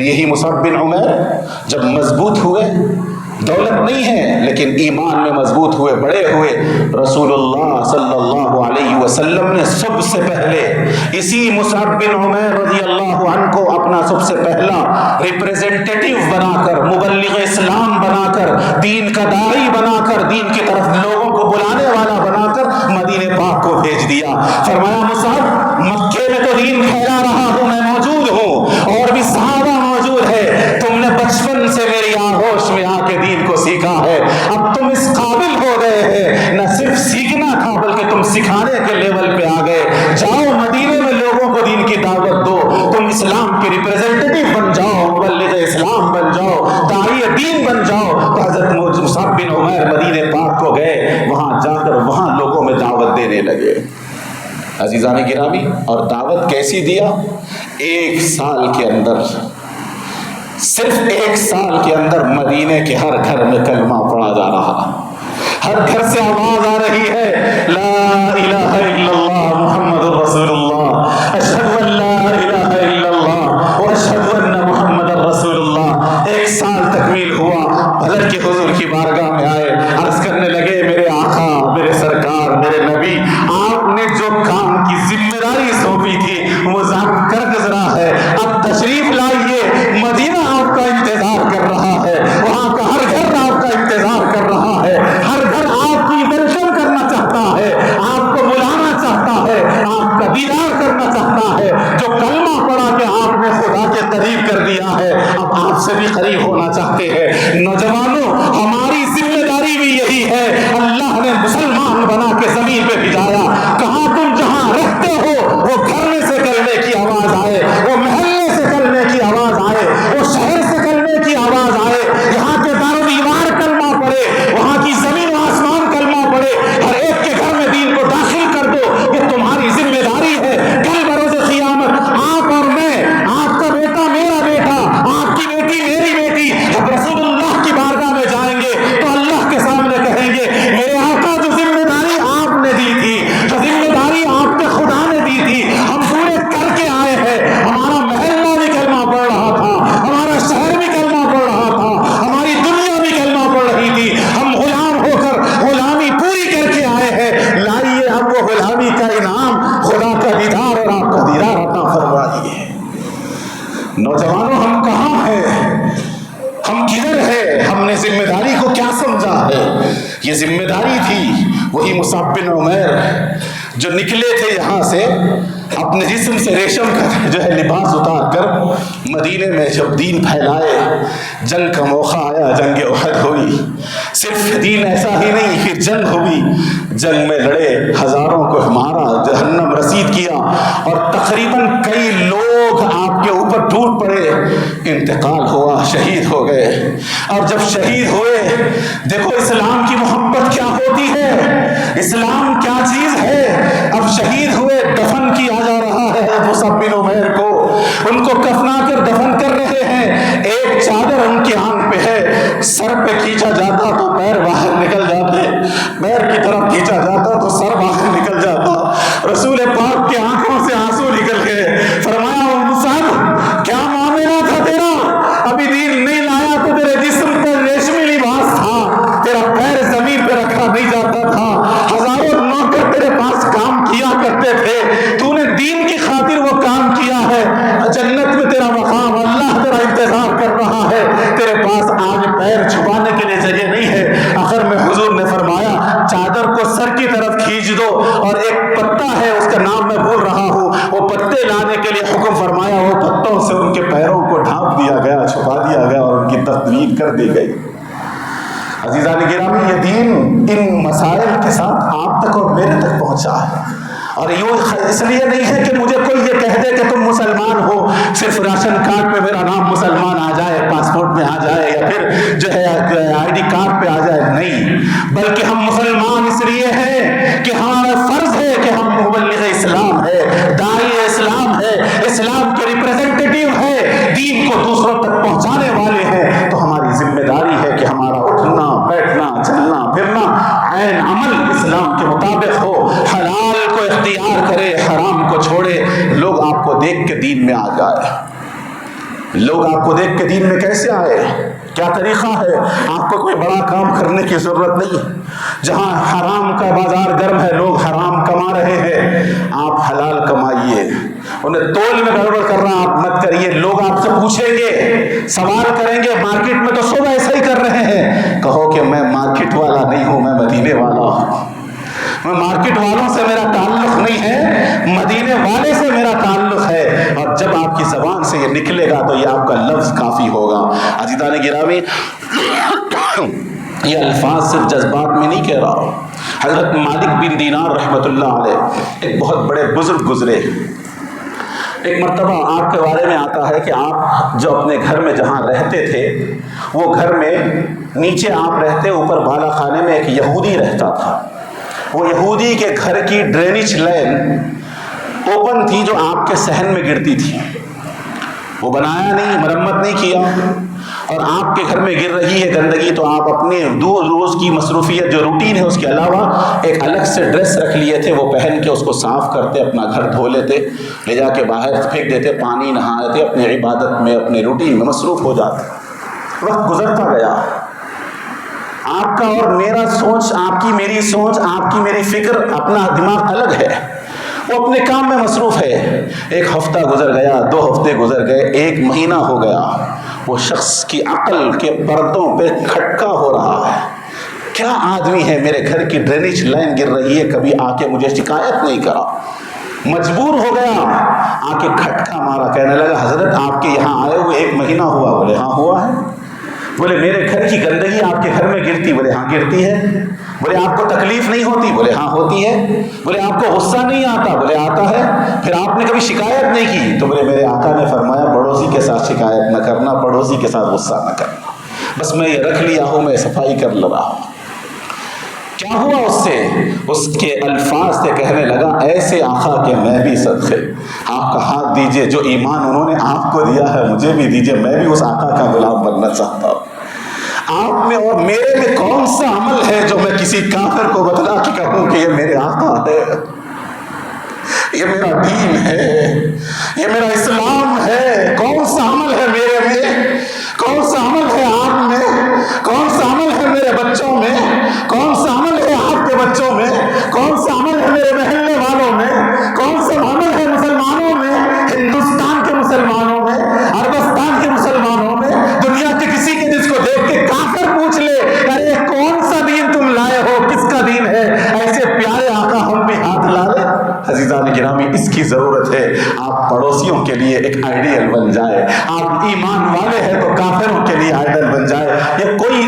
پھر یہی مصعب بن عمیر جب مضبوط ہوئے، دولت نہیں ہے لیکن ایمان میں مضبوط ہوئے، بڑے ہوئے، رسول اللہ صلی اللہ علیہ وسلم نے سب سے پہلے اسی مصعب بن عمیر رضی اللہ عنہ کو اپنا سب سے پہلا ریپریزنٹیٹیو بنا کر، مبلغ اسلام بنا کر، دین کا داعی بنا کر، دین کی طرف لوگوں کو بلانے والا بنا کر مدینہ پاک کو بھیج دیا۔ فرمایا مصعب، مکے میں تو دین پھیلا رہا ہوں، میں موجود ہوں، اور بھی صحابہ موجود ہے، تم نے بچپن سے میری آغوش میں آ کے دین کو سیکھا ہے، اب تم اس قابل ہو گئے ہیں، نہ صرف سیکھنا تھا بلکہ تم سکھانے کے لیول پہ آ گئے، جاؤ مدینے میں لوگوں کو دین کی دعوت دو، تم اسلام کے ریپریزنٹیٹیو بن جاؤ، مبلغ اسلام بن جاؤ، داعی دین بن جاؤ۔ تو حضرت مصعب بن عمیر مدینہ پاک کو گئے، وہاں جا کر وہاں لوگوں میں دعوت دینے لگے۔ عزیزان گرامی، اور دعوت کیسی دیا؟ ایک سال کے اندر، صرف ایک سال کے اندر مدینے کے ہر گھر میں کلمہ پڑھا جا رہا، ہر گھر سے آواز آ رہی ہے، لا الہ الا اللہ محمد رسول اللہ، اشہد ان لا الہ الا اللہ واشہد ان محمد رسول اللہ۔ ایک سال تکمیل ہوا، حضرت کے حضور کی بارگاہ میں آئے، عرض کرنے لگے، میرے آقا، میرے سرکار، میرے نبی، آپ نے جو کام کی ذمہ داری سونپی تھی وہ ضبط کر گزرا ہے، اب تشریف لائیے، مدینہ آپ کا انتظار کر رہا ہے، وہاں کا ہر گھر آپ کا انتظار کر رہا ہے، ہر گھر آپ کی ویلکم کرنا چاہتا ہے، آپ کو بلانا چاہتا ہے، آپ کا دیدار کرنا چاہتا ہے۔ جو کلمہ پڑھا کہ آپ نے خدا کے قریب کر دیا ہے، اب آپ سے بھی قریب ہونا چاہتے ہیں۔ نوجوانوں، ہماری ذمہ داری بھی یہی ہے، اللہ نے مسلمان بنا کے زمین پہ بھیجایا، کہاں تم جہاں رہتے ہو وہ گھر میں سے کلمے کی آواز آئے، وہ محلے سے کلمے کی آواز آئے، وہ شہر سے کلمے کی آواز آئے، یہاں کے دار و دیوار کلمہ پڑھے، وہاں کی زمین و آسمان کلمہ پڑھے، ہر ایک کے گھر میں دین کو داخل کر دو، یہ تمہاری ذمہ داری ہے۔ کل بروز قیامت آپ اور میں، آپ کا بیٹا میرا بیٹا، آپ کی بیٹی میری بیٹی، جب رسول اللہ کی بارگاہ میں جائیں گے تو اللہ کے سامنے کہیں گے، میرے آقا جو ذمہ داری آپ نے دی تھی، جو ذمہ داری آپ کے خدا نے دی تھی، ہم پورے کر کے آئے ہیں۔ ہمارا محلہ بھی کلمہ پڑھ رہا تھا، ہمارا شہر بھی کلمہ پڑھ رہا تھا، ہماری دنیا بھی کلمہ پڑھ رہی تھی، ہم غلام ہو کر غلامی پوری کر کے آئے ہیں، لائیے اب وہ غلامی کا انعام، خدا کا دیدار اور آپ کا دیدار عطا فرمائیے۔ نوجوانوں، ہم کہاں ہیں؟ ہم کدھر ہے؟ ہم نے ذمہ داری کو کیا سمجھا ہے؟ یہ ذمہ داری تھی وہی مصعب بن عمیر جو نکلے تھے یہاں سے، اپنے جسم سے ریشم کا جو ہے لباس اتار کر مدینے میں جب دین پھیلائے، جنگ کا موقع آیا، جنگ احد ہوئی، صرف دین ایسا ہی نہیں، پھر جنگ ہوئی، جنگ میں لڑے، ہزاروں کو مارا، جہنم رسید کیا، اور تقریباً کئی لوگ آپ کے اوپر ٹوٹ پڑے، انتقال ہوا، شہید ہو گئے۔ اور جب شہید ہوئے، دیکھو اسلام کی محبت کیا ہوتی ہے، اسلام کیا چیز ہے۔ اب شہید ہوئے، دفن کیا جا رہا ہے مصعب بن عمیر کو، ان کو کفنا کر دفن کر رہے ہیں، ایک چادر ان کی آنکھ پہ ہے، سر پہ کھینچا جاتا تو پیر باہر نکل جاتے، پیر کی طرف کھینچا جاتا تو سر باہر نکل جاتا، رسول پاک کی آنکھوں سے آنسو نکل گئے۔ فرمایا مصعب، کیا معاملہ تھا تیرا؟ ابھی دین نہیں لایا تو تیرے جسم پر ریشمی لباس تھا، تیرا پیر زمین پہ رکھا نہیں جاتا تھا، ہزاروں نوکر تیرے پاس کام کیا کرتے تھے، تو نے دین کی خاطر وہ کام کیا ہے، جنت میں تیرا مقام، اللہ تیرا انتظار کر رہا ہے، تیرے پاس آج پیر چھپانے کے لیے جگہ نہیں ہے۔ آخر میں حضور نے فرمایا چادر کو سر کی طرف کھینچ دو، اور ایک پتا ہے اس کا نام میں بھول رہا ہوں، وہ پتے لانے کے لیے حکم فرمایا، وہ پتوں سے ان کے پیروں کو ڈھانپ دیا گیا، چھپا دیا گیا اور ان کی تدفین کر دی گئی۔ عزیزان گرامی، یہ دین ان مسائل کے ساتھ آپ تک اور میرے تک پہنچا ہے، اور یوں اس لیے نہیں ہے کہ مجھے کوئی یہ کہہ دے کہ تم مسلمان ہو، صرف راشن کارڈ پہ میرا نام مسلمان آ جائے، پاسپورٹ میں آ جائے، یا پھر جو ہے آئی ڈی کارڈ پہ آ جائے، نہیں، بلکہ ہم مسلمان اس لیے ہیں کہ ہمارا فرض ہے کہ ہم مبلغ اسلام ہے، داعی اسلام ہے، اسلام کے ریپریزنٹیٹیو ہے، دین کو دوسروں تک پہنچانے والے ہیں، تو ہماری ذمہ داری ہے کہ ہمارا اٹھنا بیٹھنا چلنا پھرنا عین عمل اسلام کے مطابق ہو، حلال کو اختیار کرے، حرام کو چھوڑے، لوگ آپ کو دیکھ کے دین میں آ جائے۔ لوگ آپ کو دیکھ کے دین میں کیسے آئے؟ کیا طریقہ ہے؟ آپ کو کوئی بڑا کام کرنے کی ضرورت نہیں ہے. جہاں حرام کا بازار گرم ہے، لوگ حرام کما رہے ہیں، آپ حلال کمائیے. انہیں تول میں گڑبڑ کر رہا آپ مت کریے. لوگ آپ سے پوچھیں گے، سوال کریں گے، مارکیٹ میں تو سب ایسا ہی کر رہے ہیں. کہو کہ میں مارکیٹ والا نہیں ہوں، میں مدینے والا ہوں. میں مارکیٹ والوں سے میرا تعلق نہیں ہے، مدینے والے سے میرا تعلق ہے. اور جب آپ کی زبان سے یہ نکلے گا تو یہ آپ کا لفظ کافی ہوگا. عزیزان گرامی، یہ الفاظ صرف جذبات میں نہیں کہہ رہا ہوں. حضرت مالک بن دینار رحمۃ اللہ علیہ ایک بہت بڑے بزرگ گزرے. ایک مرتبہ آپ کے بارے میں آتا ہے کہ آپ جو اپنے گھر میں جہاں رہتے تھے، وہ گھر میں نیچے آپ رہتے، اوپر بالا خانے میں ایک یہودی رہتا تھا. وہ یہودی کے گھر کی ڈرینیج لائن اوپن تھی جو آپ کے صحن میں گرتی تھی. وہ بنایا نہیں، مرمت نہیں کیا، اور آپ کے گھر میں گر رہی ہے گندگی، تو آپ اپنے روز کی مصروفیت جو روٹین ہے اس کے علاوہ ایک الگ سے ڈریس رکھ لیے تھے، وہ پہن کے اس کو صاف کرتے، اپنا گھر دھو لیتے، لے جا کے باہر پھینک دیتے، پانی نہاتے، اپنی عبادت میں اپنے روٹین میں مصروف ہو جاتے. وقت گزرتا گیا، آپ کا اور میرا سوچ، آپ کی میری سوچ، آپ کی میری فکر، اپنا دماغ الگ ہے. وہ اپنے کام میں مصروف ہے. ایک ہفتہ گزر گیا، 2 ہفتے گزر گئے، 1 مہینہ ہو گیا. وہ شخص کی عقل کے پردوں پہ کھٹکا ہو رہا ہے. کیا آدمی ہے، میرے گھر کی ڈرینیج لائن گر رہی ہے، کبھی آ کے مجھے شکایت نہیں کرا. مجبور ہو گیا، آ کے کھٹکا مارا، کہنے لگا حضرت آپ کے یہاں آئے ہوئے 1 مہینہ ہوا. بولے ہاں ہوا ہے. بولے میرے گھر کی گندگی آپ کے گھر میں گرتی؟ بولے ہاں گرتی ہے. بولے آپ کو تکلیف نہیں ہوتی؟ بولے ہاں ہوتی ہے. بولے آپ کو غصہ نہیں آتا؟ بولے آتا ہے. پھر آپ نے کبھی شکایت نہیں کی؟ تو بولے میرے آقا نے فرمایا پڑوسی کے ساتھ شکایت نہ کرنا، پڑوسی کے ساتھ غصہ نہ کرنا. بس میں یہ رکھ لیا ہوں، میں صفائی کر رہا ہوں. کیا ہوا اس سے؟ اس کے الفاظ سے کہنے لگا ایسے آقا کہ میں بھی صدقے، آپ کا ہاتھ دیجئے، جو ایمان انہوں نے آپ کو دیا ہے مجھے بھی دیجئے، میں بھی اس آقا کا غلام بننا چاہتا ہوں. آپ میں اور میرے میں کون سا عمل ہے جو میں کسی کافر کو بتلا کے کہوں کہ یہ میرے آقا ہے، یہ میرا دین ہے، یہ میرا اسلام ہے؟ کون سا عمل ہے میرے میں؟ کون سا عمل ہے آپ میں؟ کون سا عمل ہے میرے بچوں میں؟ کون سا عمل ہے آپ کے بچوں میں؟ کون سا عمل ہے میرے محلے والوں میں؟ کون سا عمل ہے مسلمانوں میں، ہندوستان کے مسلمانوں میں، عربستان کے مسلمانوں میں، دنیا کے کسی کے جس کو دیکھ کے کافر پوچھ لے ارے کون سا دین تم لائے ہو، کس کا دین ہے؟ ایسے پیارے آقا ہم بھی ہاتھ لا لیں. عزیزان گرامی، اس کی ضرورت ہے. آپ پڑوسیوں کے لیے ایک آئیڈیل بن جائے. آپ ایمان والے ہیں تو کافروں کے لیے آئیڈیل بن جائے. یہ کوئی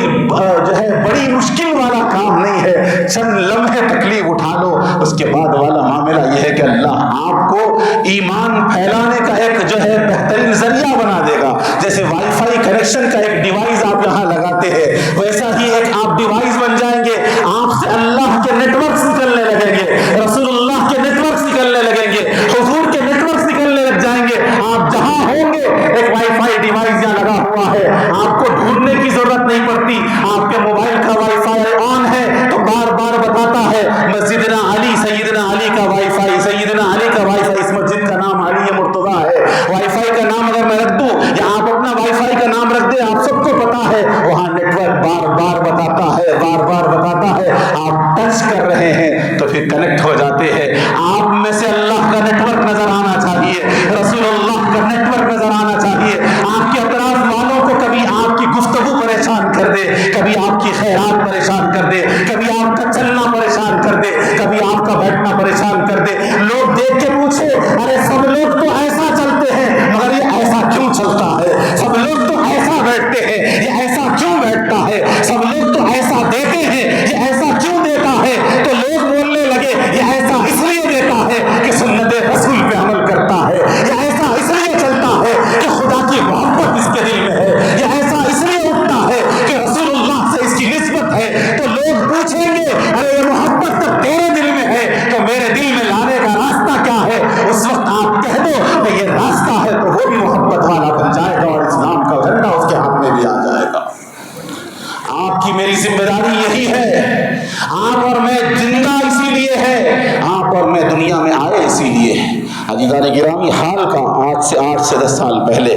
جو ہے بڑی مشکل والا کام نہیں ہے. چند لمحے تکلیف اٹھا لو، اس کے بعد والا معاملہ یہ ہے کہ اللہ آپ کو ایمان پھیلانے کا ایک جو ہے بہترین ذریعہ بنا دے گا. جیسے وائی فائی کنیکشن کا ایک ڈیوائس آپ یہاں لگاتے ہیں، ویسا ہی ایک آپ ڈیوائس بن جائیں گے. آپ سے اللہ کے نیٹ ورکس نکلنے لگیں گے، رسول اللہ کے نیٹ ورکس نکلنے لگیں گے، حضور کے نیٹ ورکس نکلنے لگ جائیں گے. آپ جہاں ہوں گے ایک وائی فائی ڈیوائس یہاں لگا ہوا ہے، آپ کو ڈھونڈنے کی ضرورت نہیں پڑتی. آپ کے موبائل کا وائی فائی آن ہے تو بار بار بتاتا ہے مسجدنا علی، سیدنا علی کا وائی فائی، سیدنا علی کا وائی فائی. اس مسجد کا نام علی مرتضیٰ ہے. وائی فائی کا نام اگر میں رکھ دوں یا آپ اپنا وائی فائی کا نام رکھ دیں، آپ سب کو پتا ہے وہاں نیٹ ورک بار بار بتاتا ہے، بار بار بتاتا ہے. آپ ٹچ کر رہے ہیں تو پھر کنیکٹ ہو جاتے ہیں. آپ میں سے اللہ کا نیٹ ورک نظر آنا چاہیے، رسول اللہ کا نیٹ ورک نظر آنا چاہیے. آپ کے اطراف والوں کو کبھی آپ کی گفتگو پریشان کر دے، کبھی آپ کی خیرات پریشان کر دے، کبھی آپ کا چلنا پریشان کر دے، کبھی آپ کا بیٹھنا پریشان کر دے. لوگ دیکھ کے پوچھے ارے سب لوگ تو ایسا چلتے ہیں مگر یہ ایسا کیوں چلتا ہے؟ سب لوگ تو ایسا بیٹھتے ہیں، یہ ایسا کیوں بیٹھتا ہے؟ سب لوگ تو ایسا دیتے ہیں، یہ ایسا کیوں دیتا ہے؟ تو لوگ بولنے لگے یہ ایسا اس لیے دیتا ہے کہ سنت رسول پہ عمل کرتا ہے، یہ ایسا اس لیے چلتا ہے کہ خدا کی محبت اس کے دل میں ہے، یہ ایسا اس لیے اٹھتا ہے کہ رسول اللہ سے اس کی نسبت ہے. تو لوگ پوچھیں گے ارے یہ محبت تو تیرے دل میں ہے تو میرے دل میں لانے کا راستہ کیا ہے؟ اس وقت آپ کہہ دو کہ یہ راستہ ہے تو وہ بھی محبت والا بن جائے گا اور اسلام کا جھنڈا اس کے ہاتھ میں بھی آ جائے گا. آپ کی میری ذمہ داری یہی ہے. آپ اور میں زندہ اسی لیے ہے، آپ اور میں دنیا میں آئے اسی لیے. عزیزان گرامی، حال کا آج سے 8 سے 10 سال پہلے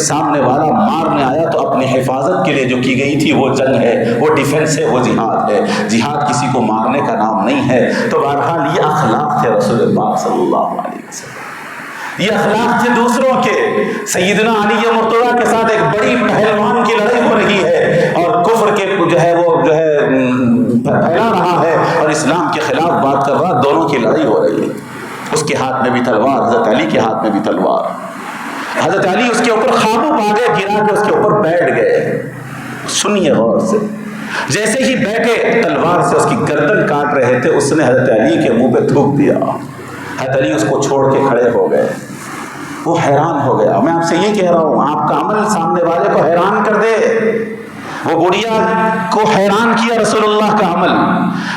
سامنے والا مارنے آیا تو اپنی حفاظت کے لیے جو کی گئی تھی وہ جنگ ہے، وہ ڈیفنس ہے، وہ جہاد ہے۔ جہاد کسی کو مارنے کا نام نہیں ہے۔ تو بہرحال یہ اخلاق تھے رسول پاک صلی اللہ علیہ وسلم، یہ اخلاق تھے دوسروں کے۔ سیدنا علی مرتضیٰ کے ساتھ ایک بڑی پہلوان کی لڑائی ہو رہی ہے اور کفر کے وہ پھیلا رہا ہے اور اسلام کے خلاف بات کر رہا، دونوں کی لڑائی ہو رہی ہے۔ اس کے ہاتھ میں بھی تلوار، حضرت علی کے ہاتھ میں بھی تلوار۔ حضرت علی اس کے اوپر قابو پا گئے، گرا کے اس کے اوپر بیٹھ گئے۔ سنیے غور سے، جیسے ہی بیٹھے تلوار سے اس کی گردن کاٹ رہے تھے، اس نے حضرت علی کے منہ پہ تھوک دیا۔ حضرت علی اس کو چھوڑ کے کھڑے ہو گئے۔ وہ حیران ہو گیا۔ میں آپ سے یہ کہہ رہا ہوں، آپ کا عمل سامنے والے کو حیران کر دے۔ وہ گڑیا کو حیران کیا رسول اللہ کا عمل،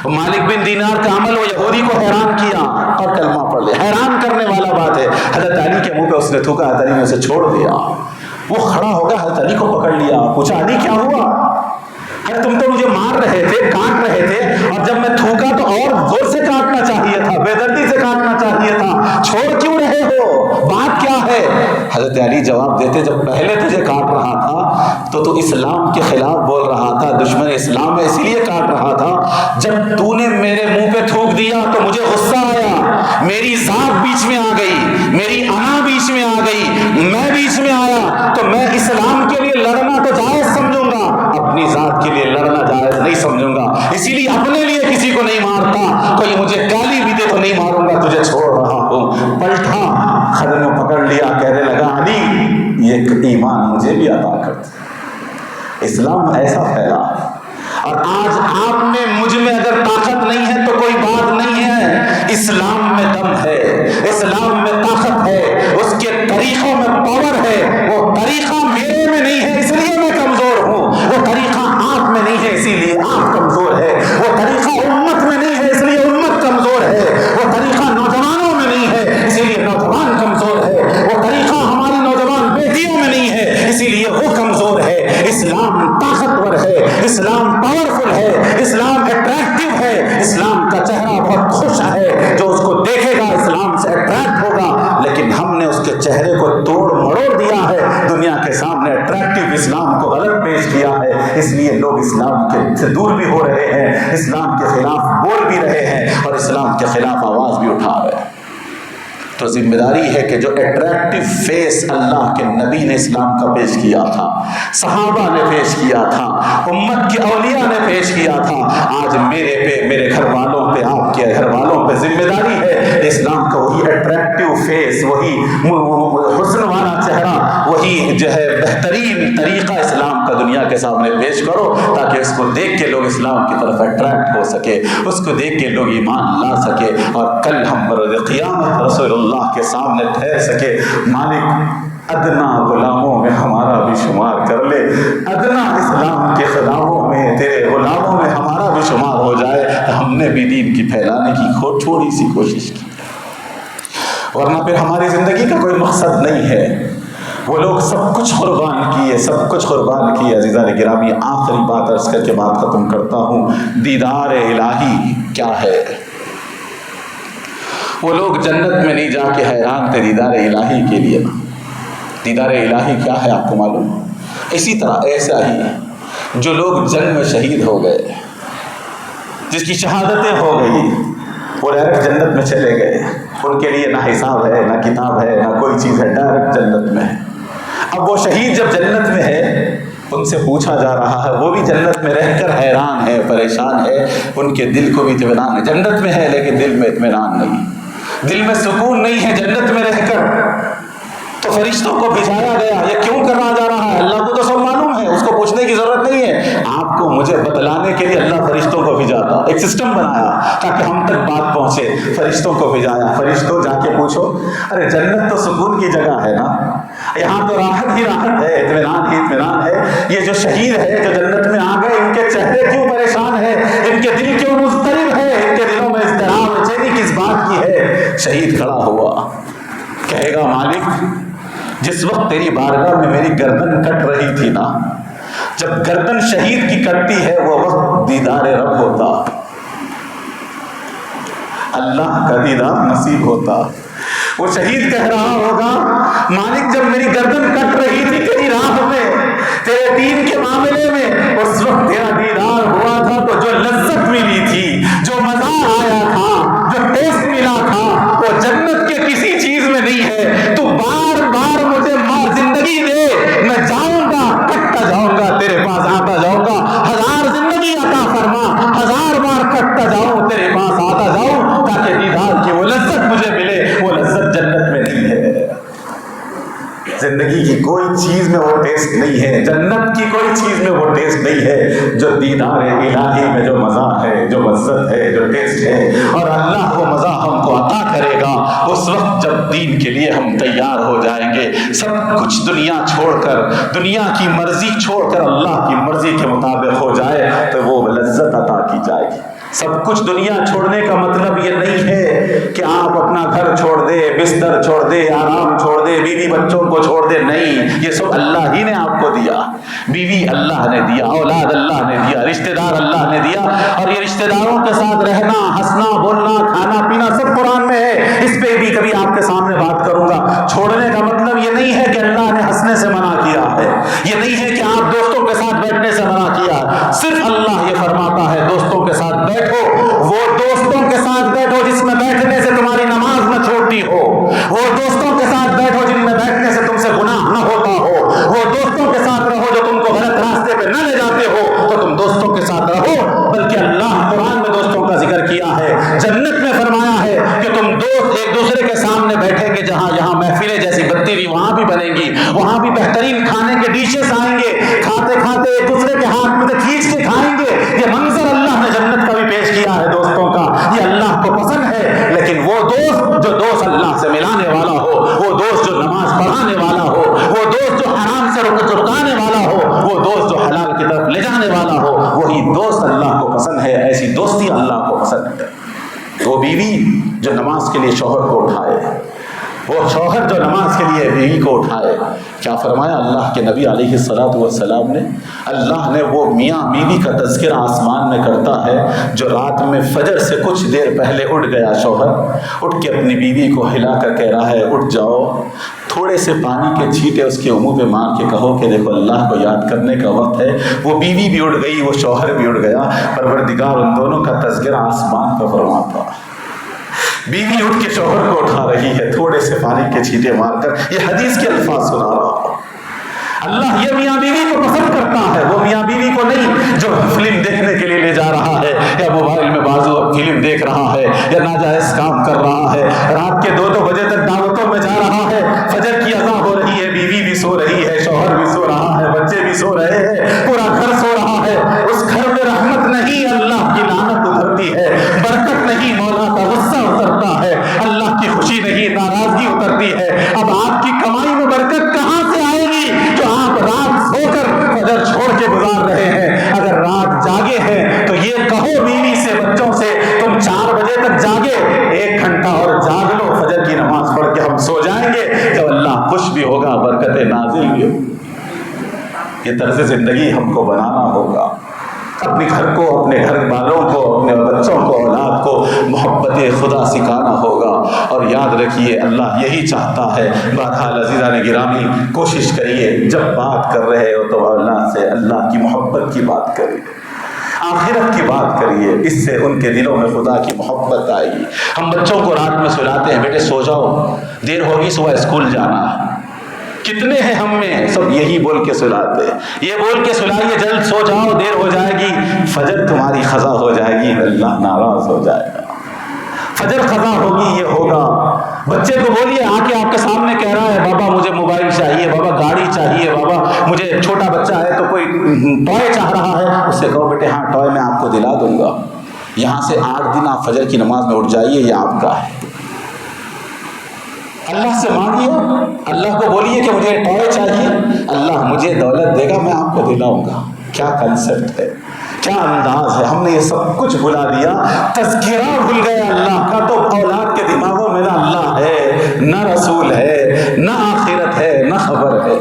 مالک بن دینار کا عمل وہ یہودی کو حیران کیا اور کلمہ پڑھ لیا۔ حیران کرنے والا بات ہے۔ حضرت علی کے منہ پہ اس نے تھوکا، حضرت علی نے اسے چھوڑ دیا۔ وہ کھڑا ہو گیا، حضرت علی کو پکڑ لیا، پوچھا علی کیا ہوا؟ ارے تم تو مجھے مار رہے تھے، کاٹ رہے تھے، اور جب میں تھوکا تو اور زور سے کاٹنا چاہیے تھا، بے دردی سے کاٹنا چاہیے تھا، چھوڑ کیوں رہے ہو؟ بات کیا ہے؟ حضرت علی جواب دیتے، جب پہلے تجھے کاٹ رہا تھا تو اسلام کے خلاف بول رہا تھا، دشمن اسلام ہے اسی لیے کاٹ رہا تھا۔ جب تو نے میرے منہ پہ تھوک دیا تو مجھے غصہ آیا، میری ذات بیچ میں آ گئی، میری انا بیچ میں آ گئی، میں بیچ میں آیا تو میں اسلام کے لیے لڑنا تو جائز سمجھوں گا، اپنی ذات کے لیے لڑنا جائز نہیں سمجھوں گا، اسی لیے اپنے لیے کسی کو نہیں مارتا، کوئی مجھے گالی بھی دے تو نہیں ماروں گا، تجھے چھوڑ رہا ہوں۔ پلٹا، خدر میں پکڑ لیا، کہنے لگا علی یہ ایمان مجھے بھی عطا کر دے۔ اسلام ایسا پھیلا، اور آج آپ میں مجھ میں اگر طاقت نہیں ہے تو کوئی بات نہیں ہے، اسلام میں دم ہے، اسلام میں طاقت ہے، اس کے طریقوں میں پاور ہے۔ وہ طریقہ میرے میں نہیں ہے اس لیے میں کمزور ہوں، وہ طریقہ آپ میں نہیں ہے اسی لیے آپ کمزور ہے، وہ طریقہ امت میں نہیں ہے اس لیے امت کمزور ہے، وہ طریقہ نوجوانوں میں نہیں ہے اسی لیے نوجوان کمزور ہے، وہ طریقہ ہماری نوجوان بیٹیوں میں نہیں ہے اسی لیے وہ کمزور ہے۔ اسلام طاقتور ہے، اسلام پاورفل ہے، اسلام اٹریکٹیو ہے، اسلام کا چہرہ بہت خوش ہے، جو اس کو دیکھے گا اسلام سے اٹریکٹ ہوگا، لیکن ہم نے اس کے چہرے کو توڑ مروڑ دیا ہے، دنیا کے سامنے اٹریکٹیو اسلام کو غلط پیش کیا ہے، اس لیے لوگ اسلام سے دور بھی ہو رہے ہیں، اسلام کے خلاف بول بھی رہے ہیں اور اسلام کے خلاف آواز بھی اٹھا رہے ہیں۔ تو ذمہ داری ہے کہ جو اٹریکٹیو فیس اللہ کے نبی نے اسلام کا پیش کیا تھا، صحابہ نے پیش کیا تھا، امت کے اولیاء نے پیش کیا تھا، آج میرے پہ، میرے گھر والوں پہ، آپ کے گھر والوں پہ ذمہ داری ہے اسلام کا وہی اٹریکٹیو فیس، وہی حسن والا چہرہ، وہی جو ہے بہترین طریقہ اسلام کا دنیا کے سامنے پیش کرو، تاکہ اس کو دیکھ کے لوگ اسلام کی طرف اٹریکٹ ہو سکے، اس کو دیکھ کے لوگ ایمان لا سکے، اور کل ہم بروز قیامت رسول اللہ کے سامنے ٹھہر سکے۔ مالک ادنا غلاموں میں ہمارا بھی شمار کر لے، ادنا اسلام کے خداموں میں، تیرے غلاموں میں ہمارا بھی شمار ہو جائے، ہم نے بھی دین کی پھیلانے کی تھوڑی سی کوشش کی، ورنہ پھر ہماری زندگی کا کوئی مقصد نہیں ہے۔ وہ لوگ سب کچھ قربان کیے، سب کچھ قربان کیے۔ عزیزان گرامی، آخری بات عرض کر کے بات ختم کرتا ہوں، دیدار الہی کیا ہے؟ وہ لوگ جنت میں نہیں جا کے حیران تھے دیدار الہی کے لیے۔ دیدار الہی کیا ہے آپ کو معلوم؟ اسی طرح ایسا ہی جو لوگ جنگ میں شہید ہو گئے، جس کی شہادتیں ہو گئی، وہ ڈائریکٹ جنت میں چلے گئے، ان کے لیے نہ حساب ہے، نہ کتاب ہے، نہ کوئی چیز ہے، ڈائریکٹ جنت میں ہے۔ اب وہ شہید جب جنت میں ہے، ان سے پوچھا جا رہا ہے، وہ بھی جنت میں رہ کر حیران ہے، پریشان ہے، ان کے دل کو بھی اطمینان ہے، جنت میں ہے لیکن دل میں اطمینان نہیں، دل میں سکون نہیں ہے جنت میں رہ کر۔ تو فرشتوں کو بھیجایا گیا، یہ کیوں کرنا جا رہا ہے؟ اللہ کو تو سب معلوم ہے، اس کو پوچھنے کی ضرورت نہیں ہے، آپ کو مجھے بتلانے کے لیے اللہ فرشتوں کو بھیجاتا، ایک سسٹم بنایا تاکہ ہم تک بات پہنچے، فرشتوں کو بھیجایا، فرشتوں جا کے پوچھو، ارے جنت تو سکون کی جگہ ہے نا، یہاں تو راحت ہی راحت ہے، اطمینان ہی اطمینان ہے، یہ جو شہید ہے جو جنت میں آ گئے، ان کے چہرے کیوں پریشان ہے، ان کے دل کیوں مضطرب ہے، ان کے دلوں میں اضطراب بے چینی کس بات کی ہے؟ شہید کھڑا ہوا، کہے گا مالک جس وقت تیری بارگاہ میں میری گردن کٹ رہی تھی نا، جب گردن شہید کی کٹتی ہے وہ وقت دیدار رب ہوتا، اللہ کا دیدار نصیب ہوتا، وہ شہید کہہ رہا ہوگا مالک جب میری گردن کٹ رہی تھی تیری راہ میں، تیرے دین کے معاملے میں، اس وقت تیرا دیدار ہوا تھا تو جو لذت ملی تھی، جو مزہ آیا تھا، جو ٹیسٹ ملا تھا، وہ جنت کے کسی چیز میں نہیں ہے۔ تو بار بار مجھے زندگی دے، میں جاؤں گا، کٹتا جاؤں گا، تیرے پاس آتا جاؤں گا، 1000 زندگی عطا فرما، 1000 بار کٹتا جاؤں، تیرے پاس آتا جاؤں، تاکہ دیدار کی وہ لذت مجھے ملے۔ وہ لذت جنت میں نہیں ہے، زندگی کی کوئی چیز میں وہ ٹیسٹ نہیں ہے، جنت کی کوئی چیز میں وہ ٹیسٹ نہیں ہے جو دیدار الہی میں جو مزہ ہے، جو لذت ہے، جو ٹیسٹ ہے۔ اور اللہ وہ مزہ ہم کو عطا کرے گا اس وقت جب دین کے لیے ہم تیار ہو جائیں گے، سب کچھ دنیا چھوڑ کر، دنیا کی مرضی چھوڑ کر اللہ کی مرضی کے مطابق ہو جائے تو وہ لذت عطا کی جائے گی۔ سب کچھ دنیا چھوڑنے کا مطلب یہ نہیں ہے کہ آپ اپنا گھر چھوڑ دے، بستر چھوڑ دے، آرام چھوڑ دے، بیوی بچوں کو چھوڑ دے، نہیں، یہ سب اللہ ہی نے آپ کو دیا۔ بیوی اللہ نے دیا، اولاد اللہ نے دیا، رشتہ دار اللہ نے دیا، اور یہ رشتہ داروں کے ساتھ رہنا، ہنسنا، بولنا، کھانا پینا سب قرآن میں ہے۔ اس پہ بھی کبھی آپ کے سامنے بات کروں گا۔ چھوڑنے کا مطلب یہ نہیں ہے کہ اللہ نے ہنسنے سے منع کیا ہے، یہ نہیں ہے کہ آپ دوستوں کے ساتھ بیٹھنے سے منع کیا ہے۔ صرف اللہ یہ فرماتا ہے دوستوں کے ساتھ بیٹھو، وہ دوستوں کے ساتھ بیٹھو جس میں بیٹھنے سے تمہاری نماز نہ چھوٹتی ہو، وہ دوستوں کے ساتھ بیٹھو جن میں بیٹھنے سے تم سے گناہ نہ ہوتا ہو، وہ دوستوں کے ساتھ رہو جو تم کو غلط راستے پہ نہ لے جاتے ہو، تو تم دوستوں کے ساتھ رہو۔ بلکہ اللہ قرآن میں دوستوں کا ذکر کیا ہے، جنت میں فرمایا ہے کہ تم دوست ایک دوسرے کے سامنے بیٹھیں گے، جہاں یہاں محفلیں جیسی بنتی ہوئی وہاں بھی بنیں گی، وہاں بھی بہترین کھانے کے ڈشز آئیں گے، کھاتے کھاتے ایک دوسرے کے ہاتھ میں سے کھینچ کے کھائیں گے۔ یہ منظر اللہ نے جنت کا بھی پیش کیا ہے دوستوں کا، یہ اللہ کو پسند ہے۔ لیکن وہ دوست جو دوست اللہ سے ملانے والا ہو، وہ دوست جو نماز پڑھانے والا ہو، وہ دوست جو حرام سے رکانے والا ہو، وہ دوست جو حلال کی طرف لے جانے والا ہو، وہی دوست اللہ کو پسند ہے۔ ایسی دوستی اللہ کو پسند ہے۔ وہ بیوی جو نماز کے لیے شوہر کو اٹھائے، وہ شوہر جو نماز کے لیے بیوی کو اٹھائے، کیا فرمایا اللہ کے نبی علیہ الصلوۃ والسلام نے؟ اللہ نے وہ میاں بیوی کا تذکرہ آسمان میں کرتا ہے جو رات میں فجر سے کچھ دیر پہلے اٹھ گیا شوہر، اٹھ کے اپنی بیوی کو ہلا کر کہہ رہا ہے اٹھ جاؤ، تھوڑے سے پانی کے چھینٹے اس کے منہ پہ مار کے کہو کہ دیکھو اللہ کو یاد کرنے کا وقت ہے۔ وہ بیوی بھی اٹھ گئی، وہ شوہر بھی اٹھ گیا، پروردگار ان دونوں کا تذکرہ آسمان پہ فرماتا۔ بیوی اٹھ کے شوہر کو اٹھا رہی ہے تھوڑے سے پانی کے چھینٹے مار کر، یہ حدیث کے الفاظ سنا رہا ہوں۔ اللہ یہ میاں بیوی کو پسند کرتا ہے، وہ میاں بیوی کو نہیں جو فلم دیکھنے کے لیے لے جا رہا ہے، یا موبائل میں بازو فلم دیکھ رہا ہے، یا ناجائز کام کر رہا ہے، رات کے 2 بجے تک دعوتوں میں جا رہا ہے، فجر کی اذان ہو رہی ہے، بیوی بھی سو رہی ہے، شوہر بھی سو رہا ہے، بچے بھی سو رہے ہیں، پورا گھر سو رہا ہے۔ اس گھر میں رحمت نہیں، اللہ کی لعنت اترتی ہے، برکت نہیں، مولا کا غصہ اترتا ہے، اللہ کی خوشی نہیں، ناراضگی اترتی ہے۔ اب آپ کی کمائی میں برکت کہاں سے آئے گی جو آپ رات سو کر فجر چھوڑ کے گزار رہے ہیں؟ اگر رات جاگے ہیں تو یہ کہو بیوی سے، بچوں سے، تم 4 بجے تک جاگے، 1 گھنٹہ اور جاگ لو، فجر کی نماز پڑھ کے ہم سو جائیں گے تو اللہ خوش بھی ہوگا، برکتیں نازل بھی ہوگی۔ یہ طرز زندگی ہم کو بنانا ہوگا، اپنے گھر کو، اپنے گھر والوں کو، اپنے بچوں کو، اولاد کو محبت خدا سکھانا ہوگا۔ اور یاد رکھیے اللہ یہی چاہتا ہے۔ بہرحال عزیزان گرامی، کوشش کریے جب بات کر رہے ہو تو اللہ سے اللہ کی محبت کی بات کریے، آخرت کی بات کریے، اس سے ان کے دلوں میں خدا کی محبت آئے گی۔ ہم بچوں کو رات میں سلاتے ہیں، بیٹے سو جاؤ، دیر ہوگی صبح اسکول جانا ہے۔ کتنے ہیں ہم میں سب یہی بول کے سلاتے، یہ بول کے سلائیے جلد سو جاؤ، دیر ہو جائے گی، فجر تمہاری قضا ہو جائے گی، اللہ ناراض ہو جائے گا، فجر قضا ہوگی، یہ ہوگا۔ بچے کو بولیے آ کے آپ کے سامنے کہہ رہا ہے بابا مجھے موبائل چاہیے، بابا گاڑی چاہیے، بابا مجھے، چھوٹا بچہ ہے تو کوئی ٹوائے چاہ رہا ہے، اس سے کہو بیٹے ہاں ٹوائے میں آپ کو دلا دوں گا، یہاں سے 8 دن آپ فجر کی نماز میں اٹھ جائیے، یہ آپ کا ہے۔ اللہ سے مانگیے، اللہ کو بولیے کہ مجھے ٹوائے چاہیے، اللہ مجھے دولت دے گا، میں آپ کو دلاؤں گا۔ کیا کنسپٹ ہے، کیا انداز ہے! ہم نے یہ سب کچھ بھلا دیا، تذکرہ بھول گیا اللہ کا، تو اولاد کے دماغوں میں نہ اللہ ہے، نہ رسول ہے، نہ آخرت ہے، نہ خبر ہے۔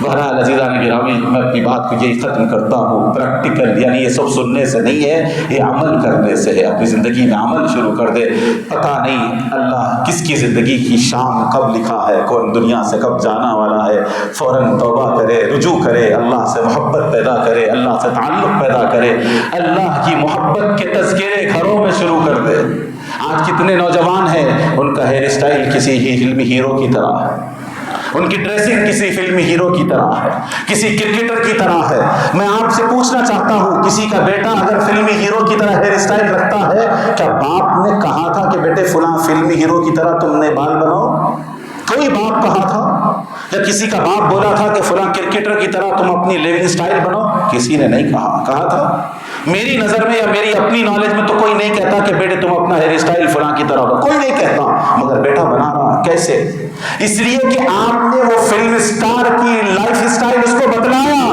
بہرحال عزیزان گرامی، میں اپنی بات کو یہی ختم کرتا ہوں، پریکٹیکل یعنی یہ سب سننے سے نہیں ہے، یہ عمل کرنے سے ہے۔ اپنی زندگی میں عمل شروع کر دے۔ پتہ نہیں اللہ کس کی زندگی کی شام کب لکھا ہے، کون دنیا سے کب جانا والا ہے، فوراً توبہ کرے، رجوع کرے، اللہ سے محبت پیدا کرے، اللہ سے تعلق پیدا کرے، اللہ کی محبت کے تذکرے گھروں میں شروع کر دے۔ آج کتنے نوجوان ہیں، ان کا ہیئر اسٹائل کسی ہی فلمی ہیرو کی طرح ہے، ان کی ڈریسنگ کسی فلمی ہیرو کی طرح ہے، کسی کرکٹر کی طرح ہے۔ میں آپ سے پوچھنا چاہتا ہوں، کسی کا بیٹا اگر فلمی ہیرو کی طرح ہیئر اسٹائل رکھتا ہے، کیا باپ نے کہا تھا کہ بیٹے فلاں فلمی ہیرو کی طرح تم نے بال بناؤ؟ کوئی باپ کہا تھا؟ یا کسی کا باپ بولا تھا کہ فلاں کرکٹر کی طرح تم اپنی لیونگ اسٹائل بناؤ؟ کسی نے نہیں کہا۔ کہا تھا؟ میری نظر میں یا میری اپنی نالج میں تو کوئی نہیں کہتا کہ بیٹے تم اپنا ہیئر اسٹائل فلاں کی طرح ہو، کوئی نہیں کہتا، مگر بیٹا بنا رہا۔ کیسے؟ اس لیے کہ آپ نے وہ فلم اسٹار کی لائف اسٹائل اس کو بتلایا،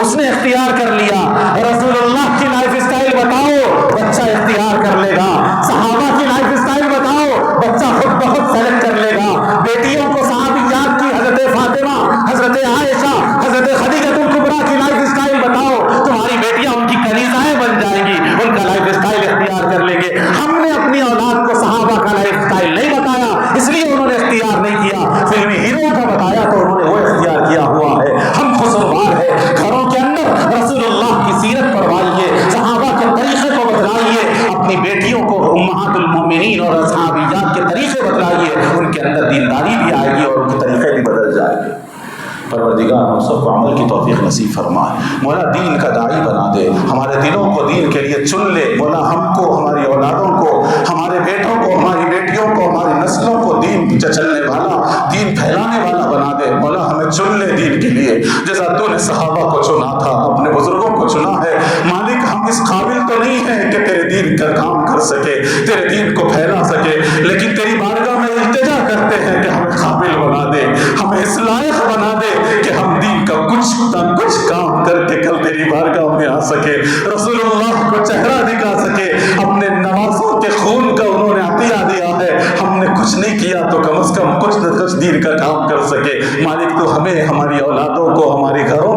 اس نے اختیار کر لیا۔ رسول اللہ کی لائف اسٹائل بتاؤ، بچہ اختیار کر لے گا۔ صحابہ کی لائف اسٹائل بتاؤ، بچہ خود بخود سلیکٹ کر لے گا۔ بیٹیوں کو صحابیات کی حضرت فاطمہ، حضرت عائشہ، حضرت خدیجہ الکبریٰ کی لائف اسٹائل بتاؤ، تمہاری بیٹیاں ان کی کنیزائیں بن جائیں گی، ان کا لائف اسٹائل اختیار کر لیں گے۔ ہم نے اپنی اولاد کو صحابہ کا لائف اسٹائل نہیں بتایا، اس لیے انہوں نے اختیار نہیں کیا۔ فلمی ہیرو کا بتایا تو انہوں نے وہ اختیار کیا ہوا ہے۔ ہم قصوروار ہیں۔ گھروں کے اندر رسول اللہ کی سیرت پڑھوائیے، صحابہ کے طریقے کو بتلائیے، اپنی بیٹیوں کو امہات المومنین اور اصحابیات کے طریقے بتلائیے، ان کے اندر دینداری بھی آئے گی اور ان کے طریقے بھی بدل جائیں گے۔ پروردگار ہم سب کو عمل کی توفیق نصیب فرمائے۔ مولا دین کا داعی بنا دے، ہمارے دلوں کو دین کے لیے چن لے۔ مولا ہم کو، ہماری اولادوں کو، ہمارے بیٹوں کو، ہماری بیٹیوں کو، ہماری نسلوں کو دین چلنے والا، دین پھیلانے والا بنا دے۔ مولا ہمیں چن لے دین کے لیے، جیسا تو نے صحابہ کو چنا تھا، اپنے بزرگوں کو چنا ہے۔ مالک ہم اس قابل تو نہیں ہیں کہ تیرے دین کا کام کر سکے، تیرے دین کو پھیلا سکے، لیکن تیری بارگاہ میں التجا کرتے ہیں کہ ہمیں قابل بنا دے، ہمیں اس لائق بنا دے کہ ہم دین کا کچھ نہ کچھ کام کر کے کل تیری بارگاہ میں آ سکے، رسول اللہ کو چہرہ دکھا سکے۔ اپنے نوازوں کے خون کا انہوں نے عطیہ دیا ہے، ہم نے کچھ نہیں کیا تو کم از کم کچھ نہ کچھ دین کا کام کر سکے۔ مالک تو ہمیں، ہماری اولادوں کو، ہمارے گھروں